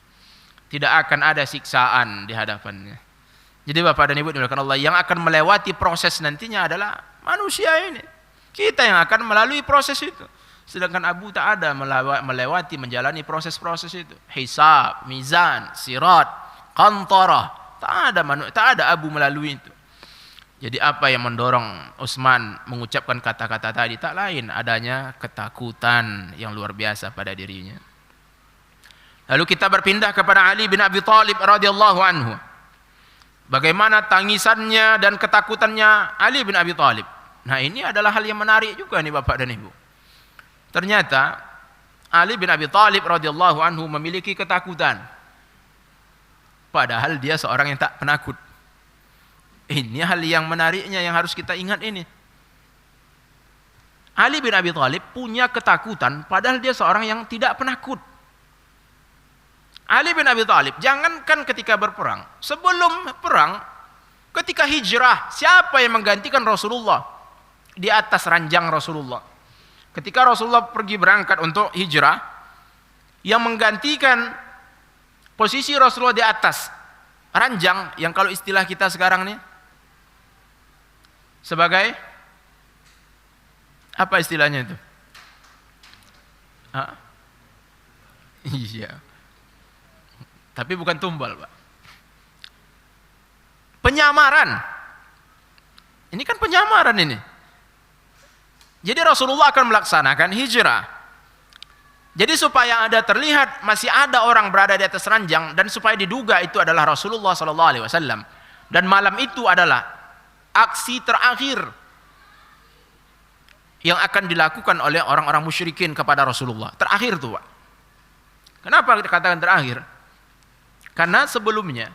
tidak akan ada siksaan di hadapannya. Jadi Bapak dan Ibu dimuliakan Allah, yang akan melewati proses nantinya adalah manusia ini. Kita yang akan melalui proses itu. Sedangkan Abu tak ada melewati menjalani proses-proses itu. Hisab, mizan, sirat, qantarah. Tak ada Abu melalui itu. Jadi apa yang mendorong Utsman mengucapkan kata-kata tadi? Tak lain adanya ketakutan yang luar biasa pada dirinya. Lalu kita berpindah kepada Ali bin Abi Thalib radhiyallahu anhu. Bagaimana tangisannya dan ketakutannya Ali bin Abi Thalib. Nah, ini adalah hal yang menarik juga nih Bapak dan Ibu. Ternyata Ali bin Abi Thalib radhiyallahu anhu memiliki ketakutan. Padahal dia seorang yang tak penakut. Ini hal yang menariknya yang harus kita ingat ini. Ali bin Abi Thalib punya ketakutan padahal dia seorang yang tidak penakut. Ali bin Abi Thalib jangankan ketika berperang, sebelum perang, ketika hijrah, siapa yang menggantikan Rasulullah di atas ranjang Rasulullah? Ketika Rasulullah pergi berangkat untuk hijrah, yang menggantikan posisi Rasulullah di atas ranjang, yang kalau istilah kita sekarang nih sebagai apa istilahnya itu? Iya. Tapi bukan tumbal, Pak. Penyamaran. Ini kan penyamaran ini. Jadi Rasulullah akan melaksanakan hijrah. Jadi supaya ada terlihat masih ada orang berada di atas ranjang dan supaya diduga itu adalah Rasulullah SAW. Dan malam itu adalah aksi terakhir yang akan dilakukan oleh orang-orang musyrikin kepada Rasulullah. Terakhir tuh, Pak. Kenapa kita katakan terakhir? Karena sebelumnya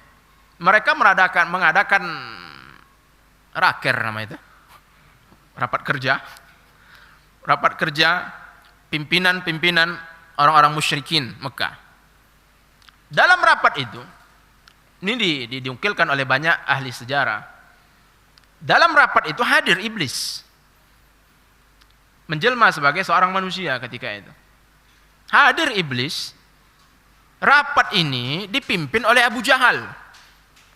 mereka mengadakan raker nama itu. Rapat kerja pimpinan-pimpinan orang-orang musyrikin Mekah. Dalam rapat itu, ini diungkilkan oleh banyak ahli sejarah. Dalam rapat itu hadir iblis. Menjelma sebagai seorang manusia ketika itu. Hadir iblis. Rapat ini dipimpin oleh Abu Jahal.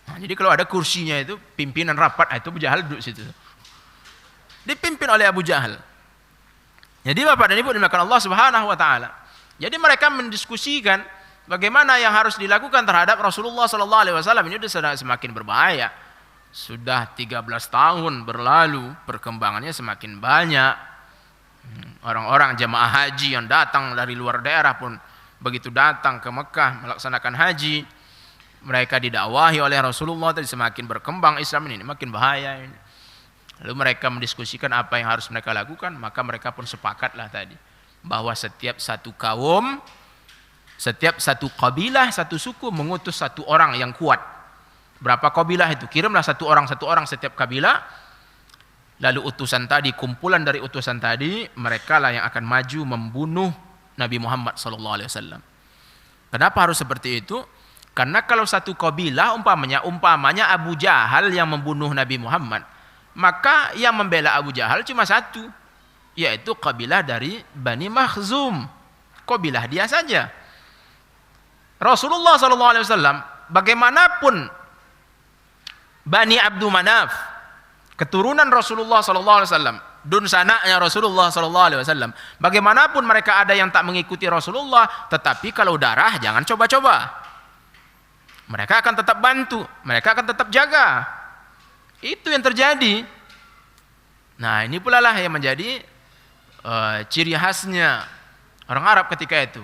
Nah, jadi kalau ada kursinya itu pimpinan rapat, itu Abu Jahal duduk situ. Dipimpin oleh Abu Jahal. Jadi Bapak dan Ibu dimuliakan Allah Subhanahu wa taala. Jadi mereka mendiskusikan bagaimana yang harus dilakukan terhadap Rasulullah sallallahu alaihi wasallam. Ini sudah semakin berbahaya. Sudah 13 tahun berlalu, perkembangannya semakin banyak. Orang-orang jemaah haji yang datang dari luar daerah pun begitu datang ke Mekah melaksanakan haji, mereka didakwahi oleh Rasulullah, tadi semakin berkembang Islam ini makin bahaya ini. Lalu mereka mendiskusikan apa yang harus mereka lakukan, maka mereka pun sepakatlah tadi bahwa setiap satu kaum, setiap satu kabilah, satu suku mengutus satu orang yang kuat. Berapa kabilah itu? Kirimlah satu orang setiap kabilah. Lalu utusan tadi, kumpulan dari utusan tadi, mereka lah yang akan maju membunuh Nabi Muhammad SAW. Kenapa harus seperti itu? Karena kalau satu kabilah umpamanya Abu Jahal yang membunuh Nabi Muhammad, maka yang membela Abu Jahal cuma satu, yaitu kabilah dari Bani Makhzum. Kabilah dia saja. Rasulullah SAW bagaimanapun Bani Abdul Manaf, keturunan Rasulullah SAW, dunsananya Rasulullah SAW, bagaimanapun mereka ada yang tak mengikuti Rasulullah, tetapi kalau darah jangan coba-coba. Mereka akan tetap bantu, mereka akan tetap jaga. Itu yang terjadi. Nah, ini pula lah yang menjadi ciri khasnya orang Arab ketika itu.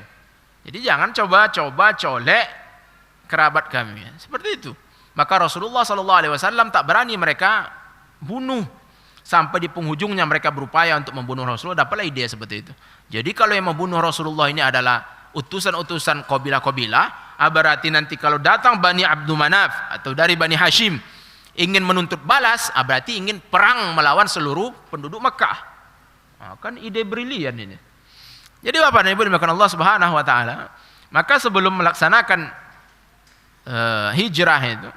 Jadi jangan coba-coba colek kerabat kami, seperti itu. Maka Rasulullah SAW tak berani mereka bunuh. Sampai di penghujungnya mereka berupaya untuk membunuh Rasulullah, dapatlah ide seperti itu. Jadi kalau yang membunuh Rasulullah ini adalah utusan-utusan kabilah-kabilah, berarti nanti kalau datang Bani Abdul Manaf atau dari Bani Hashim ingin menuntut balas, berarti ingin perang melawan seluruh penduduk Mekah. Nah, kan ide brilian ini. Jadi Bapak dan Ibu dimuliakan Allah Subhanahu wa taala, maka sebelum melaksanakan hijrah itu,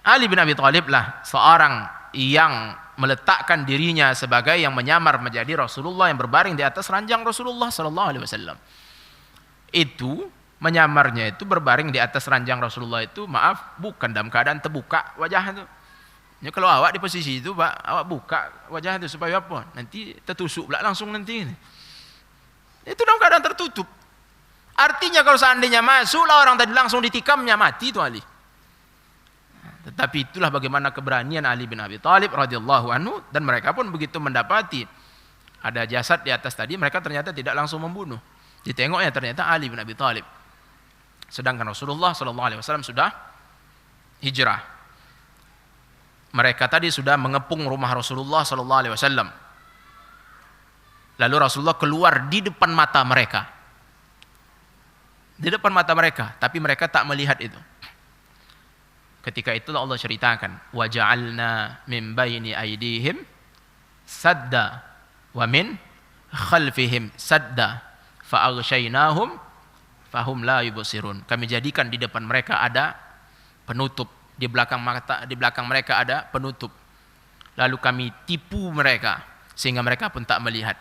Ali bin Abi Thalib lah seorang yang meletakkan dirinya sebagai yang menyamar menjadi Rasulullah yang berbaring di atas ranjang Rasulullah sallallahu alaihi wasallam. Itu menyamarnya itu berbaring di atas ranjang Rasulullah itu, maaf, bukan dalam keadaan terbuka wajah itu. Ya, kalau awak di posisi itu, Pak, awak buka wajah itu supaya apa? Nanti tertusuk pula langsung nanti. Itu dalam keadaan tertutup. Artinya kalau seandainya masuklah orang tadi langsung ditikamnya, mati itu Ali. Tetapi itulah bagaimana keberanian Ali bin Abi Thalib radhiyallahu anhu, dan mereka pun begitu mendapati ada jasad di atas tadi, mereka ternyata tidak langsung membunuh. Ditengoknya ternyata Ali bin Abi Thalib. Sedangkan Rasulullah sallallahu alaihi wasallam sudah hijrah. Mereka tadi sudah mengepung rumah Rasulullah sallallahu alaihi wasallam. Lalu Rasulullah keluar di depan mata mereka. Di depan mata mereka, tapi mereka tak melihat itu. Ketika itu Allah ceritakan, wa ja'alna min baini aydihim sadda wa min khalfihim sadda fa aghshaynahum fahum la yubsirun. Kami jadikan di depan mereka ada penutup, di belakang mereka ada penutup. Lalu kami tipu mereka sehingga mereka pun tak melihat.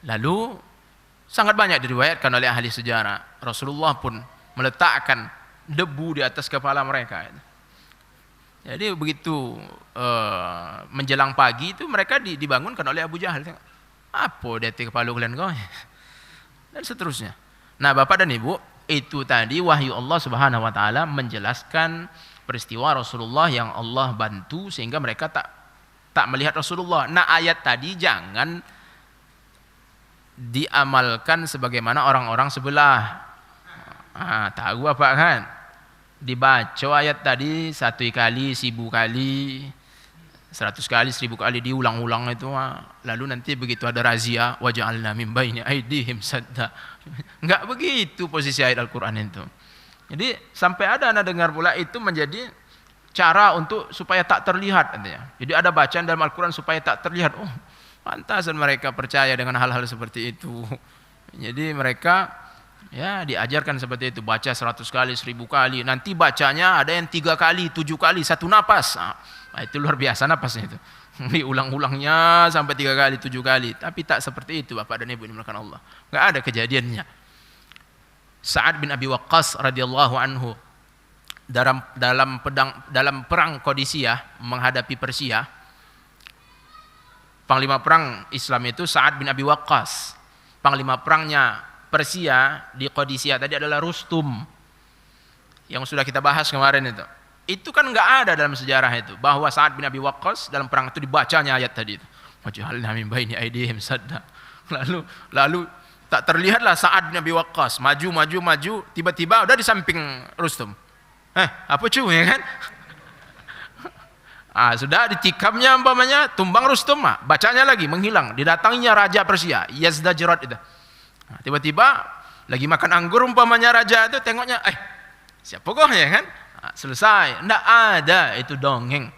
Lalu sangat banyak diriwayatkan oleh ahli sejarah, Rasulullah pun meletakkan debu di atas kepala mereka. Jadi begitu menjelang pagi itu mereka dibangunkan oleh Abu Jahal. Apa dia di kepala kalian kau? Dan seterusnya. Nah, Bapak dan Ibu, itu tadi wahyu Allah Subhanahu wa taala menjelaskan peristiwa Rasulullah yang Allah bantu sehingga mereka tak melihat Rasulullah. Nah, ayat tadi jangan diamalkan sebagaimana orang-orang sebelah. Tahu apa kan? Dibaca ayat tadi 1 kali, 1000 kali, 100 kali, 1000 kali diulang-ulang itu. Lalu nanti begitu ada razia, wa ja'alna min baini aydihim sadda. Enggak begitu posisi ayat Al-Qur'an itu. Jadi sampai ada anak dengar pula itu menjadi cara untuk supaya tak terlihat katanya. Jadi ada bacaan dalam Al-Qur'an supaya tak terlihat. Oh, pantasan mereka percaya dengan hal-hal seperti itu. Jadi mereka ya diajarkan seperti itu, baca 100 kali, 1000 kali. Nanti bacanya ada yang 3 kali, 7 kali, 1 napas. Itu luar biasa napasnya itu. Diulang-ulangnya sampai 3 kali, 7 kali. Tapi tak seperti itu Bapak dan Ibu dimulakan Allah. Enggak ada kejadiannya. Sa'ad bin Abi Waqqas radhiyallahu anhu dalam perang Qadisiyah menghadapi Persia. Panglima perang Islam itu Sa'ad bin Abi Waqqas. Panglima perangnya Persia di Qadisiyah tadi adalah Rustum, yang sudah kita bahas kemarin itu. Itu kan enggak ada dalam sejarah itu bahwa Sa'ad bin Abi Waqqas dalam perang itu dibacanya ayat tadi itu. Waj'alna min baini aydihim sadda. Lalu tak terlihatlah Sa'ad bin Abi Waqqas maju, tiba-tiba udah di samping Rustum. Apa cuy ya kan? Sudah ditikamnya umpamanya tumbang Rustum, bacanya lagi menghilang, didatanginya raja Persia Yazdajirad itu. Tiba-tiba lagi makan anggur umpamanya raja itu, tengoknya siapa kok ya kan? Selesai. Enggak ada, itu dongeng.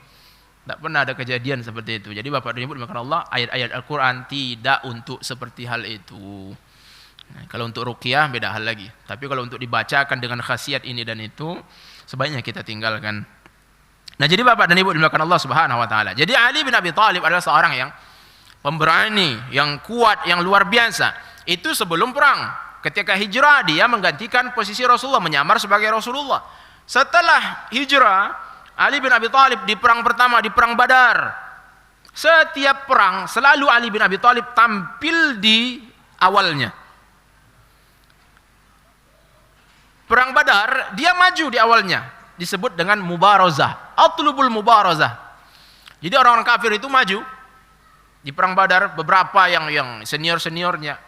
Enggak pernah ada kejadian seperti itu. Jadi Bapak dan Ibu dimakan Allah, ayat-ayat Al-Qur'an tidak untuk seperti hal itu. Nah, kalau untuk ruqyah beda hal lagi. Tapi kalau untuk dibacakan dengan khasiat ini dan itu, sebaiknya kita tinggalkan. Nah, jadi Bapak dan Ibu dimuliakan Allah Subhanahu wa taala. Jadi Ali bin Abi Thalib adalah seorang yang pemberani, yang kuat, yang luar biasa. Itu sebelum perang. Ketika hijrah dia menggantikan posisi Rasulullah, menyamar sebagai Rasulullah. Setelah hijrah, Ali bin Abi Thalib di perang pertama, di perang Badar. Setiap perang selalu Ali bin Abi Thalib tampil di awalnya. Perang Badar dia maju di awalnya, disebut dengan mubarazah, atlubul mubarazah. Jadi orang-orang kafir itu maju di perang Badar, beberapa yang senior-seniornya,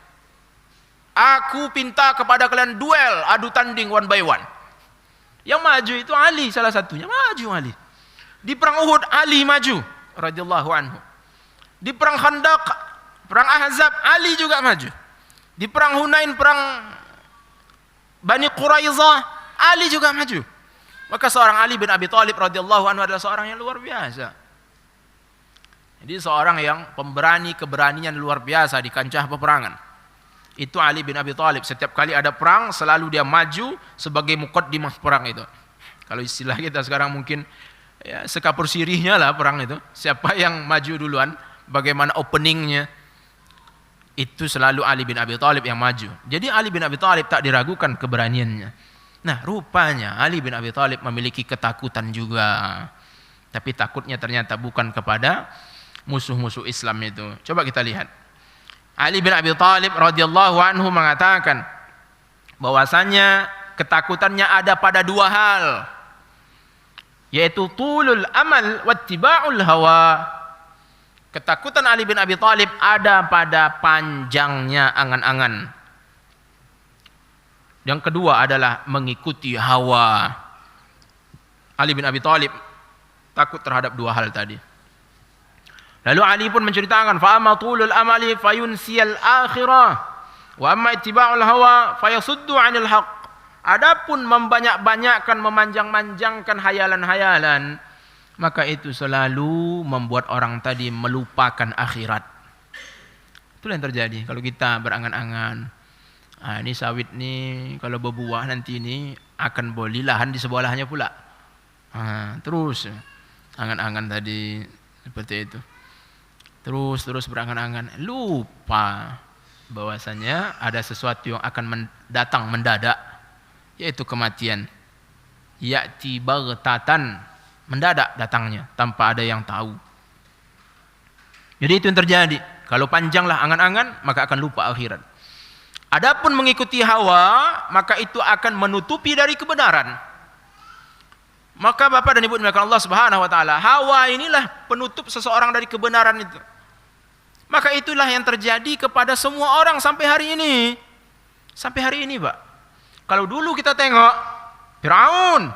aku pinta kepada kalian duel, adu tanding one by one. Yang maju itu Ali salah satunya, maju Ali. Di perang Uhud Ali maju radhiyallahu anhu. Di perang Khandaq, perang Ahzab Ali juga maju. Di perang Hunain, perang Bani Quraizah Ali juga maju. Maka seorang Ali bin Abi Thalib radhiyallahu anhu adalah seorang yang luar biasa. Jadi seorang yang pemberani, keberanian luar biasa di kancah peperangan. Itu Ali bin Abi Thalib. Setiap kali ada perang selalu dia maju sebagai muqaddimah perang itu. Kalau istilah kita sekarang mungkin ya sekapur sirihnya lah perang itu. Siapa yang maju duluan, bagaimana openingnya, itu selalu Ali bin Abi Thalib yang maju. Jadi Ali bin Abi Thalib tak diragukan keberaniannya. Nah, rupanya Ali bin Abi Thalib memiliki ketakutan juga. Tapi takutnya ternyata bukan kepada musuh-musuh Islam itu. Coba kita lihat. Ali bin Abi Thalib radhiyallahu anhu mengatakan bahwasanya ketakutannya ada pada dua hal, yaitu tulul amal wattiba'ul hawa. Ketakutan Ali bin Abi Thalib ada pada panjangnya angan-angan. Yang kedua adalah mengikuti hawa. Ali bin Abi Thalib takut terhadap dua hal tadi. Lalu Ali pun menceritakan, fa amma tulul amali fayunsiyal akhirah wa amma ittiba'ul hawa fayasuddu 'anil haqq. Adapun membanyak-banyakkan, memanjang-manjangkan hayalan-hayalan, maka itu selalu membuat orang tadi melupakan akhirat. Itulah yang terjadi kalau kita berangan-angan. Ini sawit nih kalau berbuah nanti ini akan beli lahan di sebelahnya pula. Terus angan-angan tadi seperti itu. Terus berangan-angan, lupa bahwasanya ada sesuatu yang akan datang mendadak, yaitu kematian. Ya'ti baghtatan, mendadak datangnya tanpa ada yang tahu. Jadi itu yang terjadi. Kalau panjanglah angan-angan, maka akan lupa akhirat. Adapun mengikuti hawa, maka itu akan menutupi dari kebenaran. Maka Bapak dan Ibu dimuliakan Allah Subhanahu wa taala, hawa inilah penutup seseorang dari kebenaran itu. Maka itulah yang terjadi kepada semua orang sampai hari ini. Sampai hari ini, Pak. Kalau dulu kita tengok Firaun,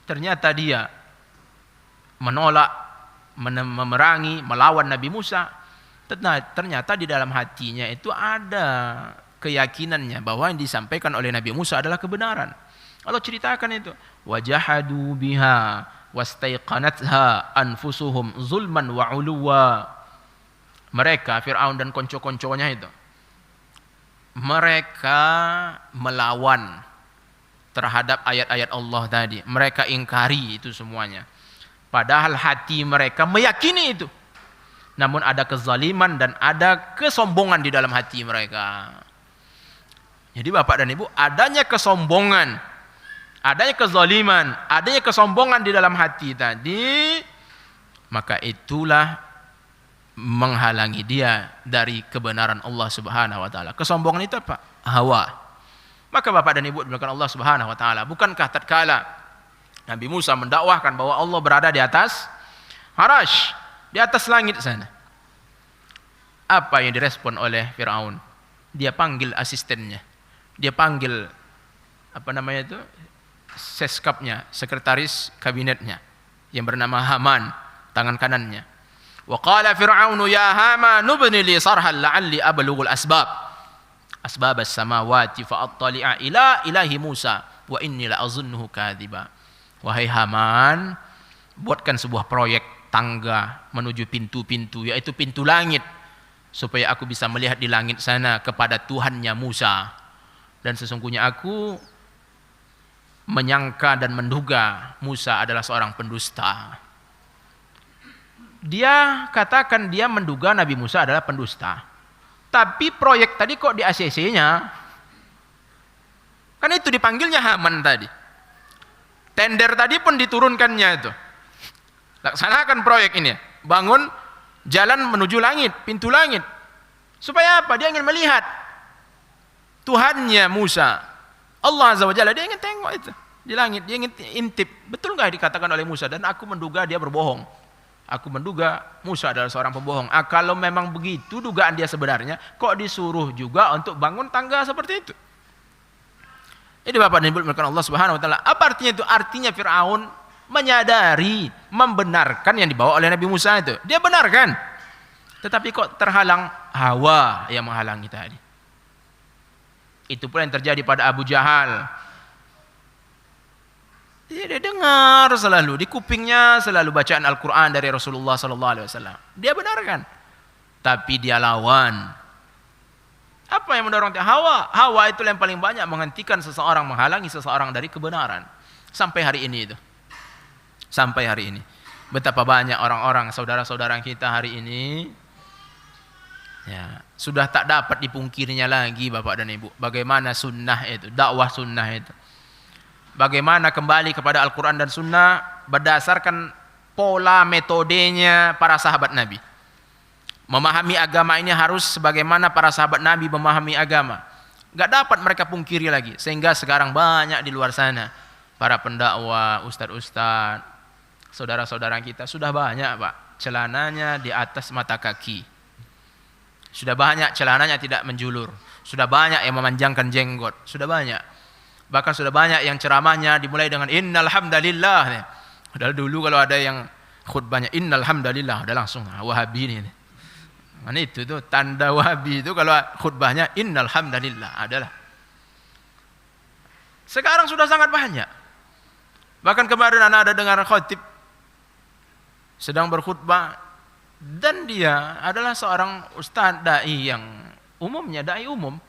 ternyata dia menolak, memerangi, melawan Nabi Musa. Ternyata di dalam hatinya itu ada keyakinannya bahwa yang disampaikan oleh Nabi Musa adalah kebenaran. Allah ceritakan itu, wajahadu biha wastaiqanatha anfusuhum zulman wa uluwa. Mereka Firaun dan konco-konconya itu, mereka melawan terhadap ayat-ayat Allah tadi. Mereka ingkari itu semuanya. Padahal hati mereka meyakini itu. Namun ada kezaliman dan ada kesombongan di dalam hati mereka. Jadi Bapak dan Ibu, adanya kesombongan, adanya kezaliman, adanya kesombongan di dalam hati tadi, maka itulah menghalangi dia dari kebenaran Allah Subhanahu wa taala. Kesombongan itu apa? Hawa. Maka Bapak dan Ibu dimuliakan Allah Subhanahu wa taala, bukankah tatkala Nabi Musa mendakwahkan bahwa Allah berada di atas Arash, di atas langit sana, apa yang direspon oleh Firaun? Dia panggil asistennya, dia panggil seskapnya, sekretaris kabinetnya yang bernama Haman, tangan kanannya. Wa qala Fir'aunu ya Haman nubni li sarhan la'alli ablughul asbab as-samawati fa attali'a ila ilahi Musa wa inni la azunnuhu kadziba. Wahai Haman, buatkan sebuah proyek tangga menuju pintu-pintu, yaitu pintu langit, supaya aku bisa melihat di langit sana kepada Tuhannya Musa. Dan sesungguhnya aku menyangka dan menduga Musa adalah seorang pendusta. Dia katakan dia menduga Nabi Musa adalah pendusta. Tapi proyek tadi kok di ACC-nya? Kan itu dipanggilnya Haman tadi. Tender tadi pun diturunkannya itu. Laksanakan proyek ini. Bangun jalan menuju langit, pintu langit. Supaya apa? Dia ingin melihat Tuhannya Musa. Allah Azza wa Jalla, dia ingin tengok itu di langit, dia ingin intip. Betul nggak dikatakan oleh Musa? Dan aku menduga dia berbohong. Aku menduga Musa adalah seorang pembohong. Kalau memang begitu dugaan dia sebenarnya, kok disuruh juga untuk bangun tangga seperti itu? Ini Bapak dan Ibu dimuliakan Allah Subhanahu wa taala. Apa artinya itu? Artinya Firaun menyadari, membenarkan yang dibawa oleh Nabi Musa itu. Dia benarkan. Tetapi kok terhalang hawa yang menghalangi tadi. Itu pula yang terjadi pada Abu Jahal. Dia dengar selalu, di kupingnya selalu bacaan Al-Quran dari Rasulullah SAW. Dia benarkan. Tapi dia lawan. Apa yang mendorong dia? Hawa. Hawa itu yang paling banyak menghentikan seseorang, menghalangi seseorang dari kebenaran. Sampai hari ini itu. Sampai hari ini. Betapa banyak orang-orang, saudara-saudara kita hari ini, ya, sudah tak dapat dipungkirnya lagi Bapak dan Ibu. Bagaimana sunnah itu, dakwah sunnah itu. Bagaimana kembali kepada Al-Quran dan sunnah berdasarkan pola metodenya para sahabat Nabi. Memahami agama ini harus sebagaimana para sahabat Nabi memahami agama. Gak dapat mereka pungkiri lagi. Sehingga sekarang banyak di luar sana para pendakwah, ustadz-ustadz, saudara-saudara kita sudah banyak Pak, celananya di atas mata kaki. Sudah banyak celananya tidak menjulur. Sudah banyak yang memanjangkan jenggot. Sudah banyak. Bahkan sudah banyak yang ceramahnya dimulai dengan innal hamdalillah. Padahal dulu kalau ada yang khutbahnya innal hamdalillah, udah langsung Wahabi ini. Mana itu tuh tanda Wahabi itu kalau khutbahnya innal hamdalillah adalah. Sekarang sudah sangat banyak. Bahkan kemarin anak ada dengar khatib sedang berkhutbah dan dia adalah seorang ustaz dai yang umumnya dai umum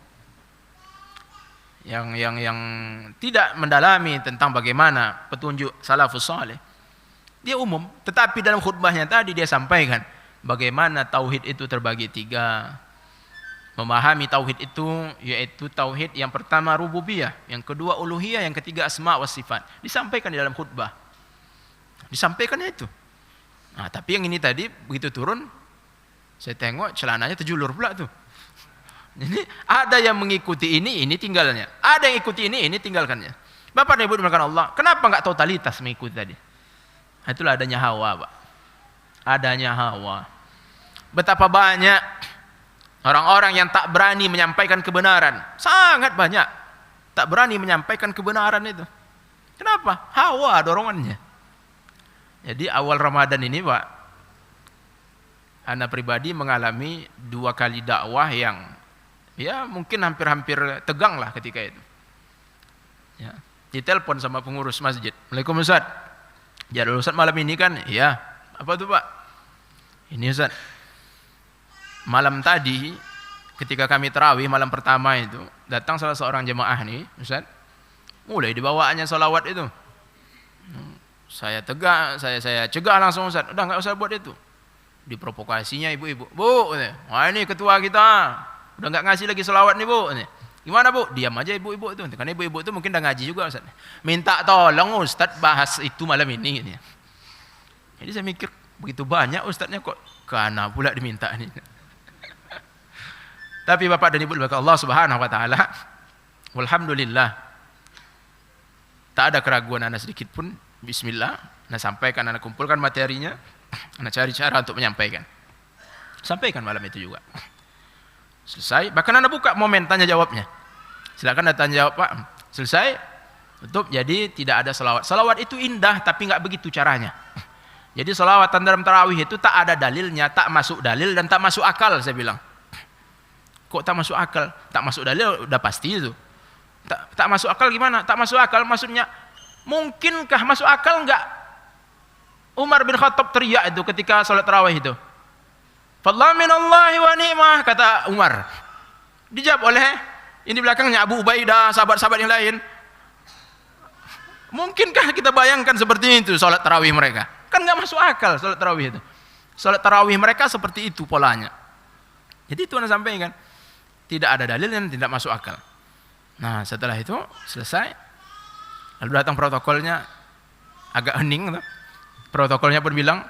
yang tidak mendalami tentang bagaimana petunjuk salafus saleh. Dia umum, tetapi dalam khutbahnya tadi dia sampaikan bagaimana tauhid itu terbagi tiga. Memahami tauhid itu yaitu tauhid yang pertama rububiyah, yang kedua uluhiyah, yang ketiga asma wa sifat. Disampaikan di dalam khutbah. Disampaikannya itu. Nah, tapi yang ini tadi begitu turun, saya tengok celananya terjulur pula tuh. Jadi ada yang mengikuti ini tinggalnya. Ada yang ikuti ini tinggalkannya. Bapak dan Ibu dimulakan Allah, kenapa enggak totalitas mengikuti tadi? Itulah adanya hawa, Pak. Adanya hawa. Betapa banyak orang-orang yang tak berani menyampaikan kebenaran. Sangat banyak tak berani menyampaikan kebenaran itu. Kenapa? Hawa dorongannya. Jadi awal Ramadan ini Pak, anak pribadi mengalami 2 kali dakwah yang ya mungkin hampir-hampir tegang lah ketika itu. Ya, ditelepon sama pengurus masjid. Waalaikumsalam Ustaz. Jadwal Ustaz malam ini kan? Iya. Apa tuh Pak? Ini Ustaz. Malam tadi ketika kami tarawih malam pertama itu, datang salah seorang jemaah nih, Ustaz. Mulai dibawaannya salawat itu. Saya cegah langsung Ustaz. Udah enggak usah buat itu. Diprovokasinya ibu-ibu. Bu, wah ini ketua kita. Udah enggak ngasih lagi salawat nih Bu. Gimana Bu? Diam aja ibu-ibu itu. Karena ibu-ibu itu mungkin udah ngaji juga Ustaz. Minta tolong Ustaz bahas itu malam ini. Jadi saya mikir begitu banyak Ustaznya kok kana pula diminta ini. Tapi Bapak dan Ibu dimulakan Allah Subhanahu wa taala, alhamdulillah. Tak ada keraguan anak sedikit pun. Bismillah, anak sampaikan, anak kumpulkan materinya, anak cari cara untuk menyampaikan. Sampaikan malam itu juga. Selesai, bahkan anak buka momen tanya jawabnya. Silakan anda tanya jawab Pak. Selesai, tutup. Jadi tidak ada salawat. Salawat itu indah tapi nggak begitu caranya. Jadi salawatan dalam tarawih itu tak ada dalilnya, tak masuk dalil dan tak masuk akal saya bilang. Kok tak masuk akal? Tak masuk dalil udah pasti itu. Tak masuk akal gimana? Tak masuk akal maksudnya mungkinkah masuk akal enggak Umar bin Khattab teriak itu ketika salat tarawih itu? Fadlan minallahi wa ni'mah, kata Umar. Dijawab oleh ini belakangnya Abu Ubaidah, sahabat-sahabat yang lain. Mungkinkah kita bayangkan seperti itu salat tarawih mereka? Kan enggak masuk akal salat tarawih itu. Salat tarawih mereka seperti itu polanya. Jadi itu Anda sampaikan. Tidak ada dalil dan tidak masuk akal. Nah, setelah itu selesai. Lalu datang protokolnya agak hening. Protokolnya pun bilang,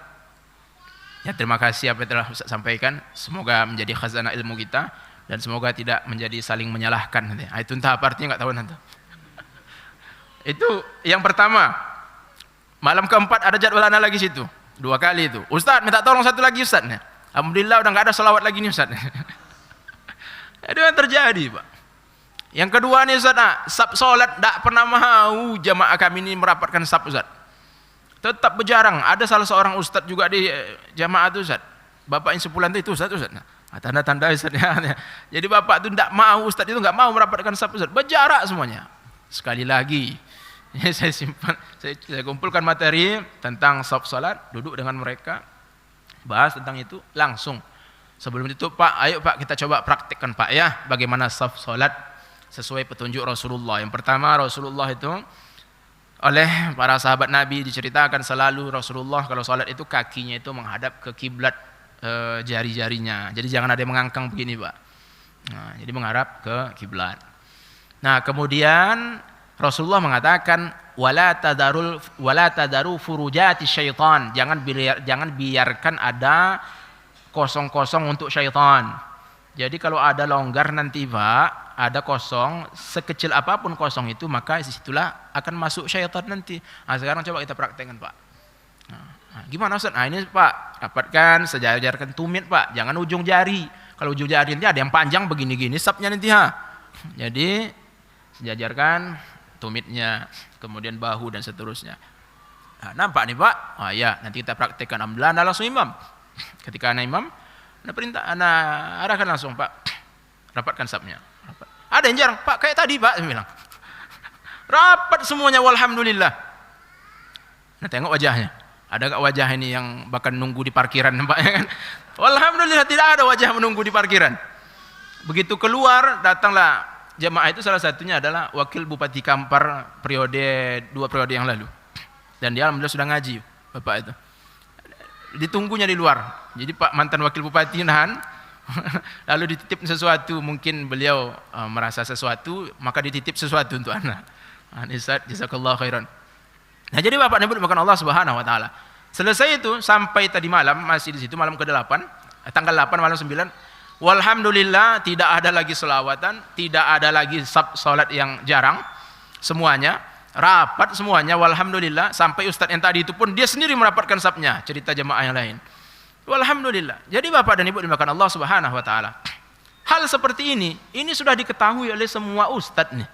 ya terima kasih apa yang telah Ustaz sampaikan. Semoga menjadi khazanah ilmu kita dan semoga tidak menjadi saling menyalahkan. Itu entah apa artinya nggak tahu nanti. Itu yang pertama. Malam keempat ada jadwal anak lagi situ. 2 kali itu. Ustaz minta tolong satu lagi Ustaz. Alhamdulillah udah nggak ada salawat lagi nih Ustaz. Itu yang terjadi Pak. Yang kedua nih Ustaz, sab solat tak pernah mau jamaah kami ini merapatkan sab Ustaz. Tetap berjarang. Ada salah seorang Ustaz juga di jamaah itu Ustaz. Bapaknya sepulan itu Ustaz. Tanda-tanda Ustaz. Jadi bapak itu tidak mau, Ustaz itu nggak mau merapatkan sab Ustaz. Berjarak semuanya. Sekali lagi, saya simpan, saya kumpulkan materi tentang sab solat, duduk dengan mereka, bahas tentang itu langsung. Sebelum itu Pak, ayo Pak kita coba praktikkan Pak ya, bagaimana saf solat sesuai petunjuk Rasulullah. Yang pertama Rasulullah itu oleh para sahabat Nabi diceritakan selalu Rasulullah kalau solat itu kakinya itu menghadap ke kiblat jari-jarinya. Jadi jangan ada yang mengangkang begini Pak. Nah, jadi menghadap ke kiblat. Nah kemudian Rasulullah mengatakan wala tadaru furujati syaitan. Jangan biarkan ada kosong-kosong untuk syaitan. Jadi kalau ada longgar nanti Pak, ada kosong, sekecil apapun kosong itu, maka disitulah akan masuk syaitan nanti. Nah, sekarang coba kita praktekkan Pak. Nah, gimana Ustaz? Nah ini Pak, dapatkan, sejajarkan tumit Pak, jangan ujung jari. Kalau ujung jari nanti ada yang panjang begini-gini, sapnya nanti Jadi sejajarkan tumitnya, kemudian bahu dan seterusnya. Nah, nampak nih Pak? Oh ya, nanti kita praktekkan. Alhamdulillah, anda langsung imam. Ketika anda imam, anda perintah, anda arahkan langsung Pak, rapatkan sapnya. Rapat. Ada yang jarang, Pak kayak tadi Pak, saya bilang. Rapat semuanya, walhamdulillah. Nah tengok wajahnya. Ada gak wajah ini yang bahkan nunggu di parkiran Pak? Walhamdulillah tidak ada wajah menunggu di parkiran. Begitu keluar, datanglah jemaah itu, salah satunya adalah wakil Bupati Kampar periode 2 periode yang lalu. Dan dia alhamdulillah sudah ngaji Bapak itu. Ditunggunya di luar. Jadi Pak mantan wakil bupati nahan, lalu dititip sesuatu, mungkin beliau merasa sesuatu, maka dititip sesuatu untuk anak. Ustaz, jazakallahu khairan. Nah, jadi Bapak Nabi makan Allah Subhanahu wa taala. Selesai itu sampai tadi malam masih di situ, malam ke-8, tanggal 8 malam 9. Walhamdulillah tidak ada lagi selawatan, tidak ada lagi salat yang jarang. Semuanya rapat semuanya, walhamdulillah, sampai ustadz yang tadi itu pun dia sendiri merapatkan sapnya, cerita jemaah yang lain. Walhamdulillah. Jadi Bapak dan Ibu dimakan Allah Subhanahu wa taala. Hal seperti ini sudah diketahui oleh semua ustadz nih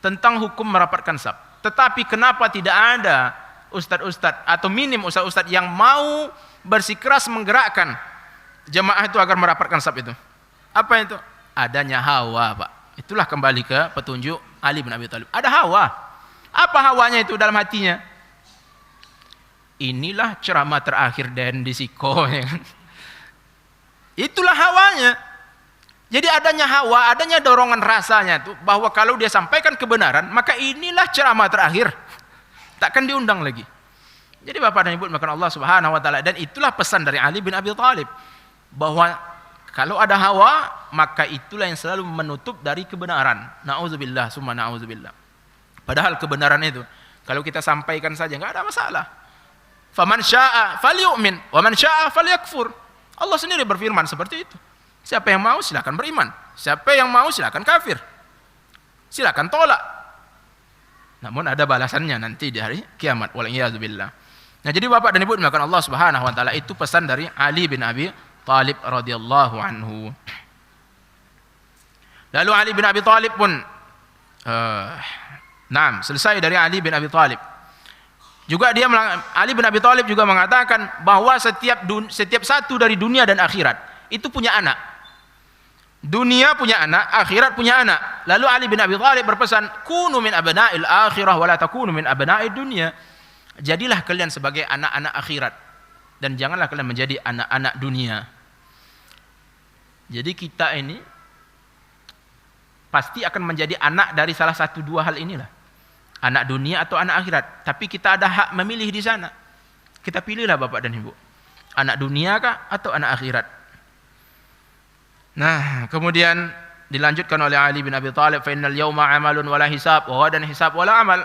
tentang hukum merapatkan sap. Tetapi kenapa tidak ada ustadz-ustadz atau minim ustadz-ustadz yang mau bersikeras menggerakkan jemaah itu agar merapatkan sap itu? Apa itu? Adanya hawa, Pak. Itulah kembali ke petunjuk Ali bin Abi Thalib. Ada hawa. Apa hawanya itu dalam hatinya? Inilah ceramah terakhir dan disiko. Ya kan? Itulah hawanya. Jadi adanya hawa, adanya dorongan rasanya itu bahwa kalau dia sampaikan kebenaran, maka inilah ceramah terakhir. Takkan diundang lagi. Jadi Bapak dan Ibu makan Allah Subhanahu wa taala, dan itulah pesan dari Ali bin Abi Thalib bahwa kalau ada hawa, maka itulah yang selalu menutup dari kebenaran. Nauzubillah summa nauzubillah. Padahal kebenaran itu kalau kita sampaikan saja enggak ada masalah. Faman syaa'a falyu'min wa man syaa'a falyakfur. Allah sendiri berfirman seperti itu. Siapa yang mau silakan beriman, siapa yang mau silakan kafir. Silakan tolak. Namun ada balasannya nanti di hari kiamat. Waliyadzubillah. Nah, jadi Bapak dan Ibu dimakan Allah Subhanahu wa taala, itu pesan dari Ali bin Abi Thalib radhiyallahu anhu. Lalu Ali bin Abi Thalib pun selesai dari Ali bin Abi Thalib. Juga Ali bin Abi Thalib juga mengatakan bahwa setiap satu dari dunia dan akhirat itu punya anak. Dunia punya anak, akhirat punya anak. Lalu Ali bin Abi Thalib berpesan, "Kunu min abna'il akhirah wa la takunu min abna'id dunya." Jadilah kalian sebagai anak-anak akhirat dan janganlah kalian menjadi anak-anak dunia. Jadi kita ini pasti akan menjadi anak dari salah satu dua hal inilah. Anak dunia atau anak akhirat. Tapi kita ada hak memilih di sana. Kita pilihlah Bapak dan Ibu. Anak dunia kah atau anak akhirat? Nah, kemudian dilanjutkan oleh Ali bin Abi Thalib, "Fa innal yawma 'amalun wala hisab, wa ghadan hisab wala amal."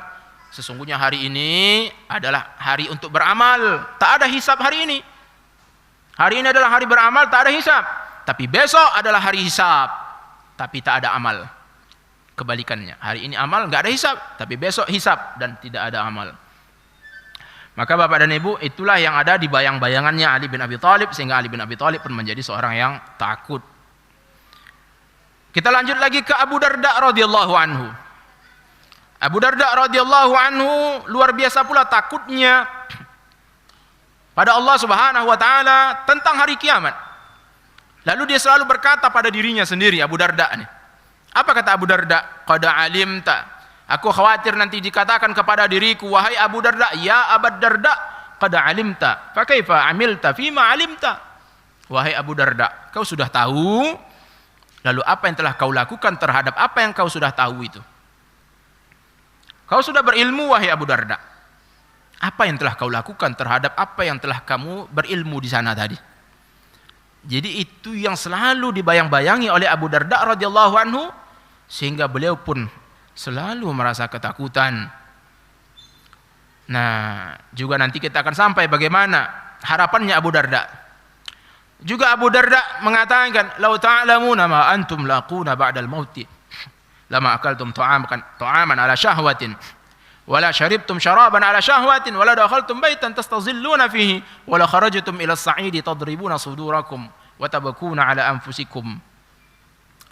Sesungguhnya hari ini adalah hari untuk beramal. Tak ada hisab hari ini. Hari ini adalah hari beramal, tak ada hisab. Tapi besok adalah hari hisab, tapi tak ada amal. Kebalikannya, hari ini amal enggak ada hisab, tapi besok hisab dan tidak ada amal. Maka Bapak dan Ibu, itulah yang ada di bayang-bayangannya Ali bin Abi Thalib, sehingga Ali bin Abi Thalib pun menjadi seorang yang takut. Kita lanjut lagi ke Abu Darda radhiyallahu anhu. Abu Darda radhiyallahu anhu luar biasa pula takutnya pada Allah Subhanahu wa taala tentang hari kiamat. Lalu dia selalu berkata pada dirinya sendiri, Abu Darda ini. Apa kata Abu Darda? Qad alimta. Aku khawatir nanti dikatakan kepada diriku, wahai Abu Darda, ya Abu Darda, qad alimta. Fa kaifa amilta fima alimta? Wahai Abu Darda, kau sudah tahu, lalu apa yang telah kau lakukan terhadap apa yang kau sudah tahu itu? Kau sudah berilmu wahai Abu Darda. Apa yang telah kau lakukan terhadap apa yang telah kamu berilmu di sana tadi? Jadi itu yang selalu dibayang-bayangi oleh Abu Darda radhiyallahu anhu, sehingga beliau pun selalu merasa ketakutan. Nah, juga nanti kita akan sampai bagaimana harapannya Abu Darda. Juga Abu Darda mengatakan, "Lau ta'lamuna ma antum laquna ba'dal mauti, lama akaltum ta'aman ala syahwatin, wala syaribtum syaraban ala syahwatin, wala dakhaltum baitan tastazilluna fihi, wala kharajtum ila as-sa'idi tadribuna sudurakum wa tabakuna ala anfusikum."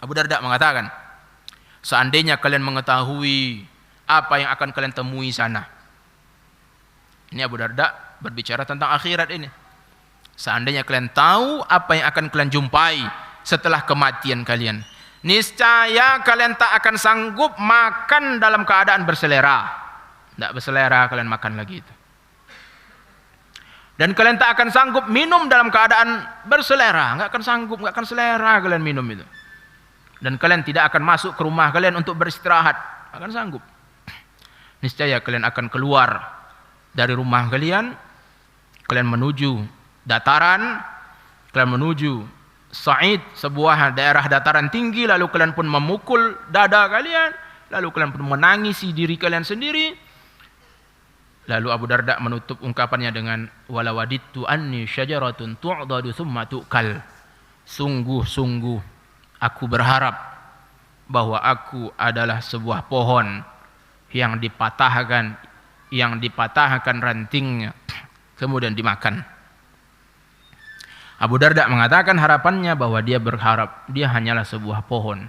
Abu Darda mengatakan, seandainya kalian mengetahui apa yang akan kalian temui sana. Ini Abu Darda berbicara tentang akhirat ini. Seandainya kalian tahu apa yang akan kalian jumpai setelah kematian kalian, niscaya kalian tak akan sanggup makan dalam keadaan berselera. Tidak berselera kalian makan lagi itu. Dan kalian tak akan sanggup minum dalam keadaan berselera. Nggak akan sanggup, nggak akan selera kalian minum itu. Dan kalian tidak akan masuk ke rumah kalian untuk beristirahat. Akan sanggup. Niscaya kalian akan keluar dari rumah kalian. Kalian menuju dataran, kalian menuju Sa'id, sebuah daerah dataran tinggi, lalu kalian pun memukul dada kalian, lalu kalian pun menangisi diri kalian sendiri. Lalu Abu Darda menutup ungkapannya dengan, "Wala wadittu anni syajaratun tu'dadu thumma tu'kal." Sungguh-sungguh aku berharap bahwa aku adalah sebuah pohon yang dipatahkan rantingnya kemudian dimakan. Abu Darda mengatakan harapannya bahwa dia berharap dia hanyalah sebuah pohon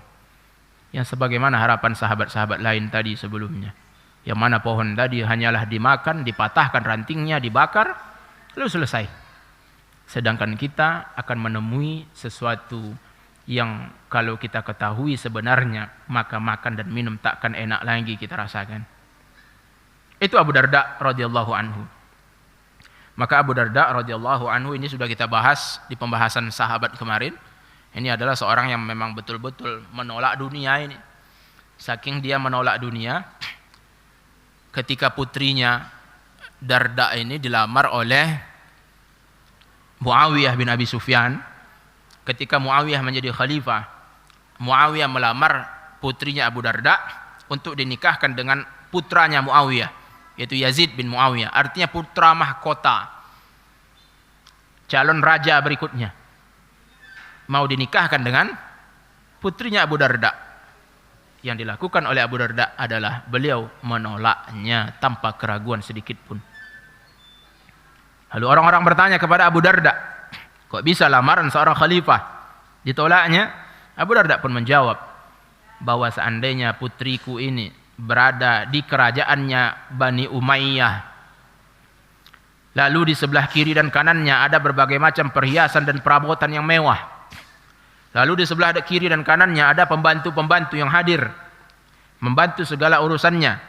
yang sebagaimana harapan sahabat-sahabat lain tadi sebelumnya, yang mana pohon tadi hanyalah dimakan, dipatahkan rantingnya, dibakar, lalu selesai. Sedangkan kita akan menemui sesuatu yang kalau kita ketahui sebenarnya, maka makan dan minum takkan enak lagi kita rasakan. Itu Abu Darda radhiyallahu anhu. Maka Abu Darda radhiyallahu anhu ini sudah kita bahas di pembahasan sahabat kemarin. Ini adalah seorang yang memang betul-betul menolak dunia ini. Saking dia menolak dunia, ketika putrinya Darda ini dilamar oleh Muawiyah bin Abi Sufyan. Ketika Muawiyah menjadi khalifah, Muawiyah melamar putrinya Abu Darda untuk dinikahkan dengan putranya Muawiyah, yaitu Yazid bin Muawiyah, artinya putra mahkota, calon raja berikutnya, mau dinikahkan dengan putrinya Abu Darda. Yang dilakukan oleh Abu Darda adalah beliau menolaknya tanpa keraguan sedikit pun. Lalu orang-orang bertanya kepada Abu Darda, kok bisa lamaran seorang khalifah ditolaknya? Abu Darda pun menjawab bahwa seandainya putriku ini berada di kerajaannya Bani Umayyah, lalu di sebelah kiri dan kanannya ada berbagai macam perhiasan dan perabotan yang mewah, lalu di sebelah kiri dan kanannya ada pembantu-pembantu yang hadir membantu segala urusannya,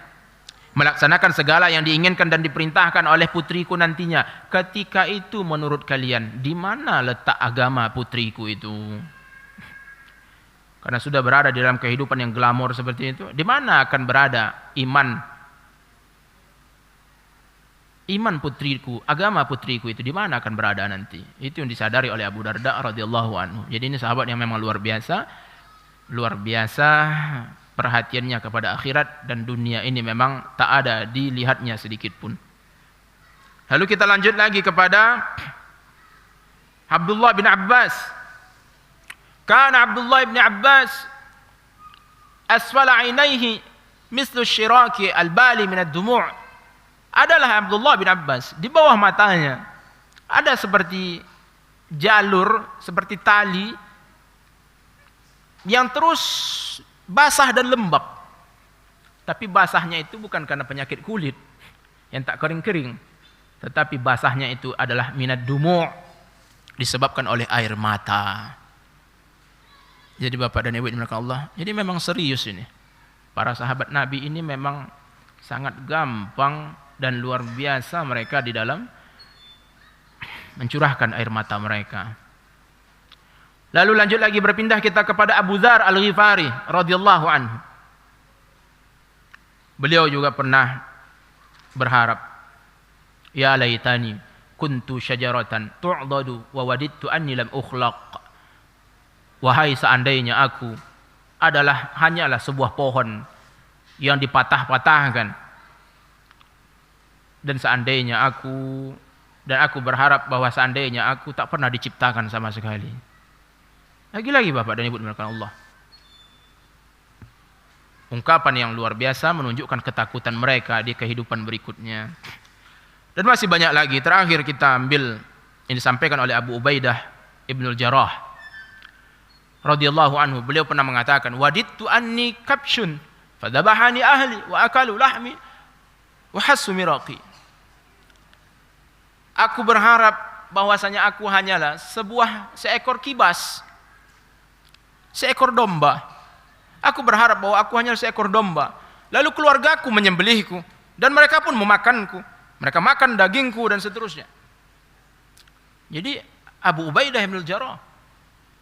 melaksanakan segala yang diinginkan dan diperintahkan oleh putriku nantinya, ketika itu menurut kalian di mana letak agama putriku itu? Karena sudah berada di dalam kehidupan yang glamor seperti itu, di mana akan berada iman putriku, agama putriku itu di mana akan berada nanti? Itu yang disadari oleh Abu Darda radhiyallahu anhu. Jadi ini sahabat yang memang luar biasa perhatiannya kepada akhirat, dan dunia ini memang tak ada dilihatnya sedikit pun. Lalu kita lanjut lagi kepada Abdullah bin Abbas. Kana Abdullah bin Abbas asfala ainaihi mislu syiraki al-bali min ad-dumu'. Adalah Abdullah bin Abbas, di bawah matanya ada seperti jalur, seperti tali yang terus basah dan lembab. Tapi basahnya itu bukan karena penyakit kulit yang tak kering-kering, tetapi basahnya itu adalah minad dumu', disebabkan oleh air mata. Jadi Bapak dan Ibu dimuliakan Allah, jadi memang serius ini. Para sahabat Nabi ini memang sangat gampang dan luar biasa mereka di dalam mencurahkan air mata mereka. Lalu lanjut lagi, berpindah kita kepada Abu Dzar Al-Ghifari radhiyallahu anhu. Beliau juga pernah berharap, ya laitani kuntu syajaratan tu'dadu wa wadittu anni lam ukhlaq. Wahai seandainya aku hanyalah sebuah pohon yang dipatah-patahkan, dan seandainya aku Dan aku berharap bahwa seandainya aku tak pernah diciptakan sama sekali. Lagi-lagi Bapak dan Ibu dimulakan Allah. Ungkapan yang luar biasa menunjukkan ketakutan mereka di kehidupan berikutnya. Dan masih banyak lagi. Terakhir kita ambil yang disampaikan oleh Abu Ubaidah Ibnul Jarrah radhiyallahu anhu. Beliau pernah mengatakan, "Wadittu anni kabshun fadhabahani ahli wa akalu lahmi wa hassu miraqi." Aku berharap bahwasanya aku hanyalah seekor kibas, seekor domba. Aku berharap bahwa aku hanya seekor domba. Lalu keluargaku menyembelihku dan mereka pun memakanku. Mereka makan dagingku dan seterusnya. Jadi Abu Ubaidah bin Jarrah,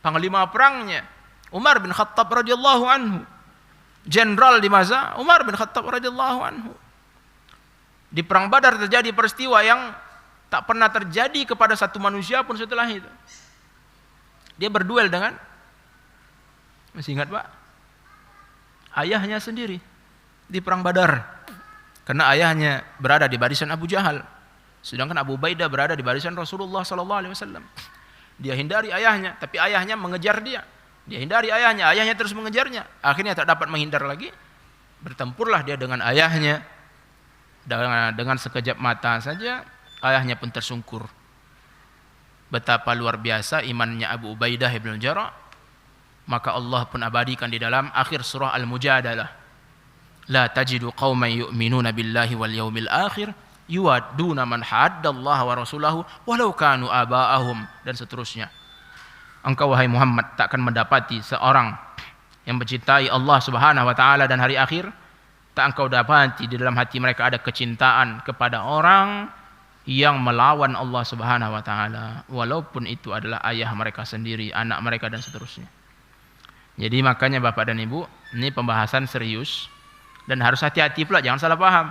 panglima perangnya Umar bin Khattab radhiyallahu anhu, jenderal di masa Umar bin Khattab radhiyallahu anhu. Di perang Badar terjadi peristiwa yang tak pernah terjadi kepada satu manusia pun setelah itu. Dia berduel dengan, masih ingat Pak? Ayahnya sendiri di perang Badar. Karena ayahnya berada di barisan Abu Jahal, sedangkan Abu Ubaidah berada di barisan Rasulullah SAW. Dia hindari ayahnya, tapi ayahnya mengejar dia. Dia hindari ayahnya terus mengejarnya. Akhirnya tak dapat menghindar lagi. Bertempurlah dia dengan ayahnya. Dengan sekejap mata saja ayahnya pun tersungkur. Betapa luar biasa imannya Abu Ubaidah bin Jarrah. Maka Allah pun abadikan di dalam akhir surah Al-Mujadalah. La tajidu qauman yu'minuna billahi wal yawmil akhir yuwadduna man haddallaha wa rasulahu walau kanu aba'ahum, dan seterusnya. Engkau wahai Muhammad tak akan mendapati seorang yang mencintai Allah Subhanahu wa taala dan hari akhir, tak engkau dapati di dalam hati mereka ada kecintaan kepada orang yang melawan Allah Subhanahu wa taala, walaupun itu adalah ayah mereka sendiri, anak mereka dan seterusnya. Jadi makanya Bapak dan Ibu, ini pembahasan serius dan harus hati-hati pula, jangan salah paham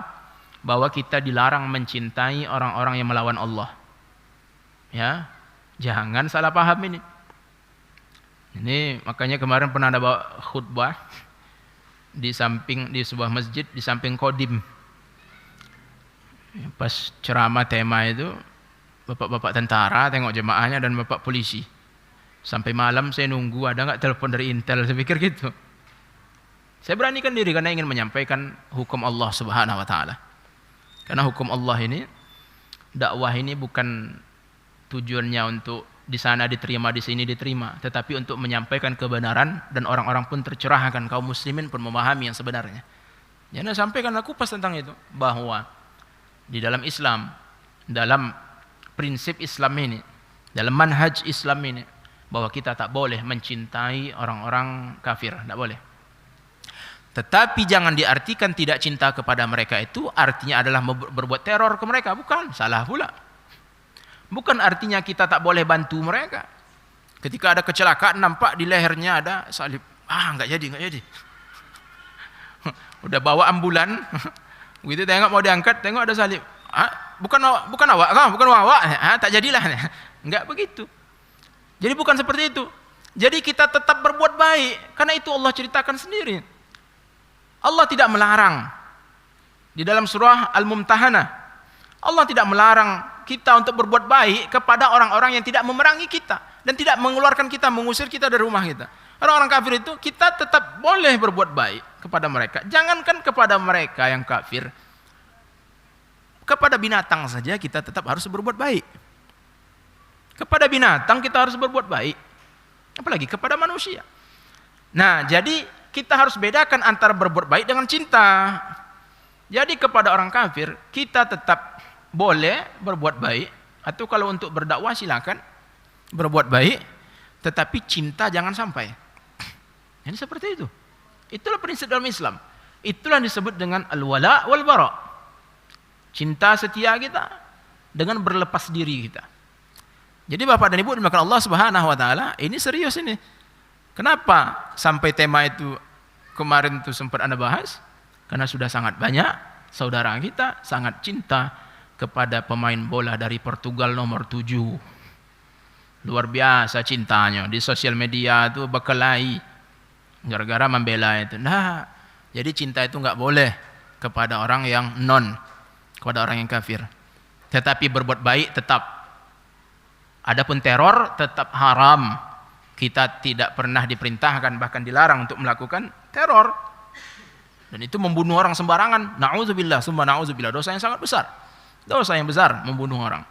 bahwa kita dilarang mencintai orang-orang yang melawan Allah. Ya, jangan salah paham ini. Ini makanya kemarin pernah ada bawa khutbah di sebuah masjid di samping kodim. Pas ceramah tema itu bapak-bapak tentara tengok jemaahnya dan bapak polisi. Sampai malam saya nunggu ada nggak telepon dari Intel, saya pikir gitu. Saya beranikan diri karena ingin menyampaikan hukum Allah Subhanahu wa taala. Karena hukum Allah ini, dakwah ini bukan tujuannya untuk di sana diterima, di sini diterima, tetapi untuk menyampaikan kebenaran dan orang-orang pun tercerahkan, kaum muslimin pun memahami yang sebenarnya. Jangan sampaikan aku pas tentang itu, bahwa di dalam Islam, dalam prinsip Islam ini, dalam manhaj Islam ini, bahwa kita tak boleh mencintai orang-orang kafir, tak boleh. Tetapi jangan diartikan tidak cinta kepada mereka itu artinya adalah berbuat teror ke mereka, bukan, salah pula. Bukan artinya kita tak boleh bantu mereka. Ketika ada kecelakaan nampak di lehernya ada salib, enggak jadi. Udah bawa ambulan, begitu tengok mau diangkat, tengok ada salib. Bukan awak, tak jadilah. Enggak begitu. Jadi bukan seperti itu. Jadi kita tetap berbuat baik, karena itu Allah ceritakan sendiri. Allah tidak melarang. Di dalam surah Al-Mumtahanah, Allah tidak melarang kita untuk berbuat baik kepada orang-orang yang tidak memerangi kita dan tidak mengeluarkan kita, mengusir kita dari rumah kita. Orang-orang kafir itu kita tetap boleh berbuat baik kepada mereka. Jangankan kepada mereka yang kafir, kepada binatang saja kita tetap harus berbuat baik. Kepada binatang kita harus berbuat baik, apalagi kepada manusia. Nah, jadi kita harus bedakan antara berbuat baik dengan cinta. Jadi kepada orang kafir kita tetap boleh berbuat baik, atau kalau untuk berdakwah silakan berbuat baik, tetapi cinta jangan sampai. Jadi seperti itu. Itulah prinsip dalam Islam. Itulah yang disebut dengan al-wala wal bara. Cinta setia kita dengan berlepas diri kita. Jadi Bapak dan Ibu dimakan Allah Subhanahu wa taala, ini serius ini. Kenapa sampai tema itu kemarin itu sempat Anda bahas? Karena sudah sangat banyak saudara kita sangat cinta kepada pemain bola dari Portugal nomor 7. Luar biasa cintanya. Di sosial media itu berkelahi gara-gara membela itu. Nah, jadi cinta itu enggak boleh kepada orang yang kepada orang yang kafir. Tetapi berbuat baik tetap. Adapun teror tetap haram. Kita tidak pernah diperintahkan, bahkan dilarang untuk melakukan teror. Dan itu membunuh orang sembarangan. Na'udzubillah, summa na'udzubillah. Dosa yang sangat besar. Dosa yang besar membunuh orang.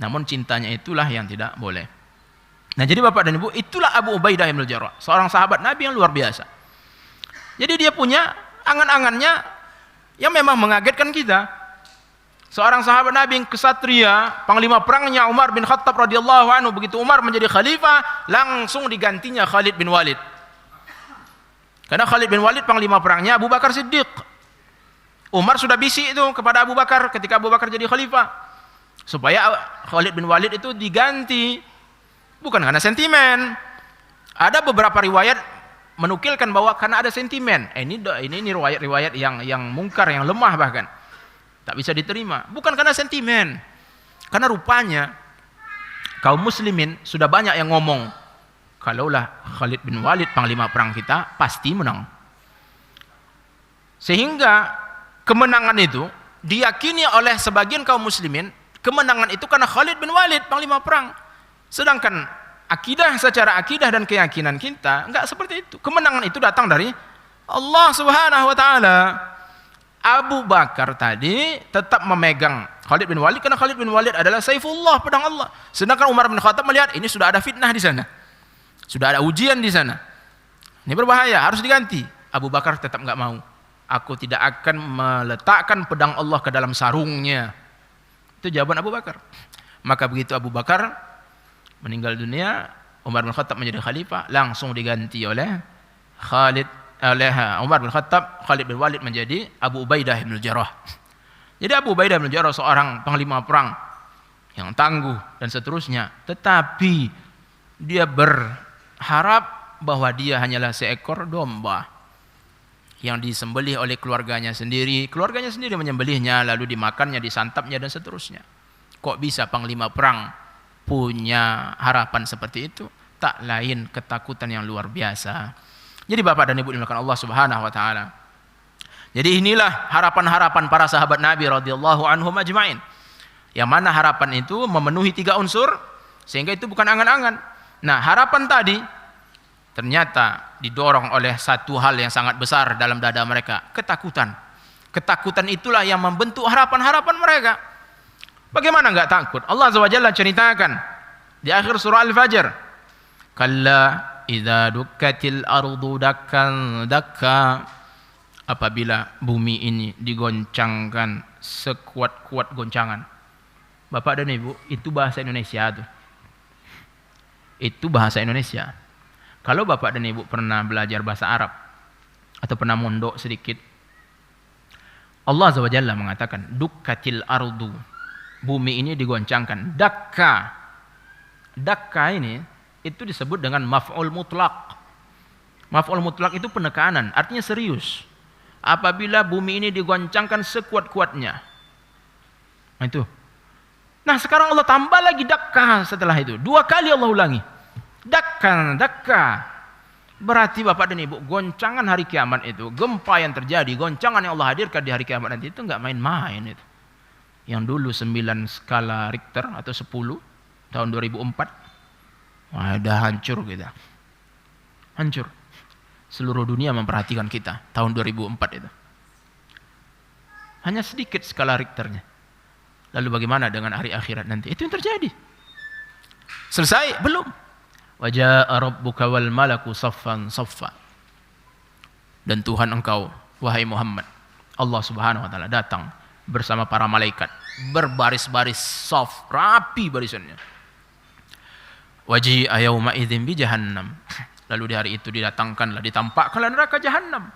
Namun cintanya itulah yang tidak boleh. Nah, jadi Bapak dan Ibu, itulah Abu Ubaidah bin Al-Jarrah, seorang sahabat Nabi yang luar biasa. Jadi dia punya angan-angannya yang memang mengagetkan kita. Seorang sahabat Nabi yang kesatria, panglima perangnya Umar bin Khattab radhiyallahu anhu, begitu Umar menjadi khalifah, langsung digantinya Khalid bin Walid. Karena Khalid bin Walid panglima perangnya Abu Bakar Siddiq. Umar sudah bisik itu kepada Abu Bakar ketika Abu Bakar jadi khalifah, supaya Khalid bin Walid itu diganti. Bukan karena sentimen. Ada beberapa riwayat menukilkan bahwa karena ada sentimen. Ini riwayat-riwayat yang mungkar, yang lemah bahkan. Tak bisa diterima. Bukan karena sentimen. Karena rupanya kaum muslimin sudah banyak yang ngomong, kalaulah Khalid bin Walid panglima perang kita, pasti menang. Sehingga kemenangan itu diyakini oleh sebagian kaum muslimin, kemenangan itu karena Khalid bin Walid panglima perang. Sedangkan secara akidah dan keyakinan kita enggak seperti itu. Kemenangan itu datang dari Allah Subhanahu wa taala. Abu Bakar tadi tetap memegang Khalid bin Walid karena Khalid bin Walid adalah Saifullah, pedang Allah. Sedangkan Umar bin Khattab melihat ini sudah ada fitnah di sana. Sudah ada ujian di sana. Ini berbahaya, harus diganti. Abu Bakar tetap enggak mau. Aku tidak akan meletakkan pedang Allah ke dalam sarungnya. Itu jawaban Abu Bakar. Maka begitu Abu Bakar meninggal dunia, Umar bin Khattab menjadi khalifah, langsung diganti oleh Umar bin Khattab. Khalid bin Walid menjadi Abu Ubaidah bin Al-Jarrah. Jadi Abu Ubaidah bin Al-Jarrah seorang panglima perang yang tangguh dan seterusnya, tetapi dia berharap bahwa dia hanyalah seekor domba yang disembelih oleh keluarganya sendiri. Keluarganya sendiri menyembelihnya, lalu dimakannya, disantapnya dan seterusnya. Kok bisa panglima perang punya harapan seperti itu? Tak lain ketakutan yang luar biasa. Jadi Bapak dan Ibu dimuliakan Allah Subhanahu wa taala. Jadi inilah harapan-harapan para sahabat Nabi radhiyallahu anhum ajmain. Yang mana harapan itu memenuhi 3 unsur sehingga itu bukan angan-angan. Nah, harapan tadi ternyata didorong oleh satu hal yang sangat besar dalam dada mereka, ketakutan. Ketakutan itulah yang membentuk harapan-harapan mereka. Bagaimana enggak takut? Allah Azza wa Jalla ceritakan di akhir surah Al-Fajr, kalla idza dukkatil ardu dakkan dakka, apabila bumi ini digoncangkan sekuat-kuat goncangan. Bapak dan Ibu, itu bahasa Indonesia tuh. Itu bahasa Indonesia. Kalau Bapak dan Ibu pernah belajar bahasa Arab atau pernah mondok sedikit, Allah Azza wa Jalla mengatakan dukkatil ardu, bumi ini digoncangkan. Dakka ini itu disebut dengan maf'ul mutlak. Maf'ul mutlak itu penekanan, artinya serius. Apabila bumi ini digoncangkan sekuat-kuatnya. Nah itu. Nah sekarang Allah tambah lagi dakka setelah itu. 2 kali Allah ulangi. Dakka. Berarti Bapak dan Ibu, goncangan hari kiamat itu, gempa yang terjadi, goncangan yang Allah hadirkan di hari kiamat nanti itu enggak main-main itu. Yang dulu 9 skala Richter atau 10 tahun 2004, wah, udah hancur kita. Hancur. Seluruh dunia memperhatikan kita tahun 2004 itu. Hanya sedikit skala Richternya. Lalu bagaimana dengan hari akhirat nanti? Itu yang terjadi. Selesai? Belum. Wa jaa rabbuka wal malaku saffan saffa. Dan Tuhan engkau, wahai Muhammad, Allah Subhanahu wa taala datang bersama para malaikat, berbaris-baris saf, rapi barisannya. Waji'a yauma idzin bi jahannam. Lalu di hari itu ditampakkanlah neraka jahanam.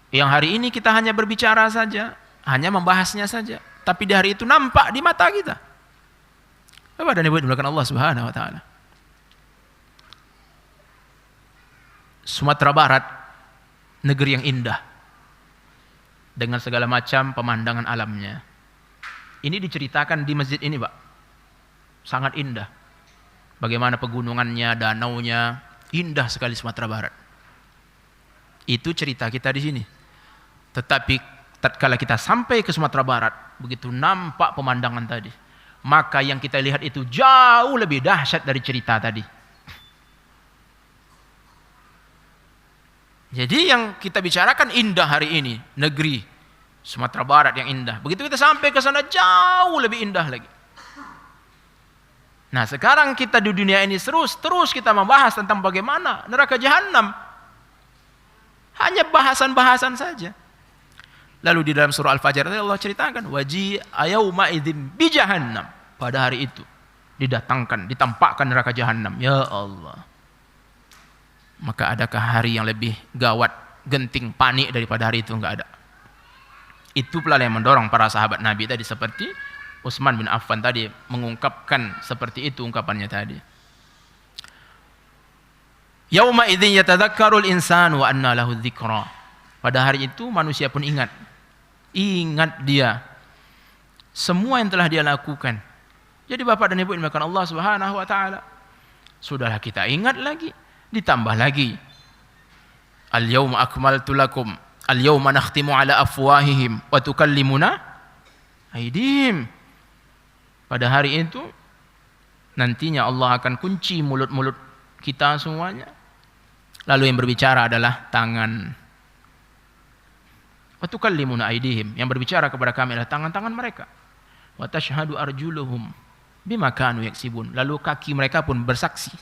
Yang hari ini kita hanya berbicara saja, hanya membahasnya saja, tapi di hari itu nampak di mata kita. Bapak dan Ibu dimuliakan Allah Subhanahu wa taala. Sumatera Barat, negeri yang indah dengan segala macam pemandangan alamnya. Ini diceritakan di masjid ini, Pak. Sangat indah. Bagaimana pegunungannya, danaunya, indah sekali Sumatera Barat. Itu cerita kita di sini. Tetapi tatkala kita sampai ke Sumatera Barat, begitu nampak pemandangan tadi, maka yang kita lihat itu jauh lebih dahsyat dari cerita tadi. Jadi yang kita bicarakan indah hari ini, negeri Sumatera Barat yang indah. Begitu kita sampai ke sana jauh lebih indah lagi. Nah, sekarang kita di dunia ini terus kita membahas tentang bagaimana neraka jahanam. Hanya bahasan-bahasan saja. Lalu di dalam surah Al-Fajr Allah ceritakan waji ayauma idzim bi jahannam. Pada hari itu didatangkan, ditampakkan neraka jahanam. Ya Allah. Maka adakah hari yang lebih gawat, genting, panik daripada hari itu? Enggak ada. Itu pula yang mendorong para sahabat Nabi tadi, seperti Utsman bin Affan tadi mengungkapkan seperti itu ungkapannya tadi. Yauma idzin yatadzakkarul insanu wa anna lahu dzikra. Pada hari itu manusia pun ingat dia semua yang telah dia lakukan. Jadi Bapak dan Ibu dimuliakan Allah Subhanahu wa taala, sudahlah kita ingat lagi, ditambah lagi al-yauma akmaltu lakum al-yauma nakhtimu ala afwahihim wa tukallimuna aydihim. Pada hari itu nantinya Allah akan kunci mulut-mulut kita semuanya. Lalu yang berbicara adalah tangan. Wa tukallimuna aydihim, yang berbicara kepada kami adalah tangan-tangan mereka. Wa tashhadu arjuluhum bima kanu yaksibun. Lalu kaki mereka pun bersaksi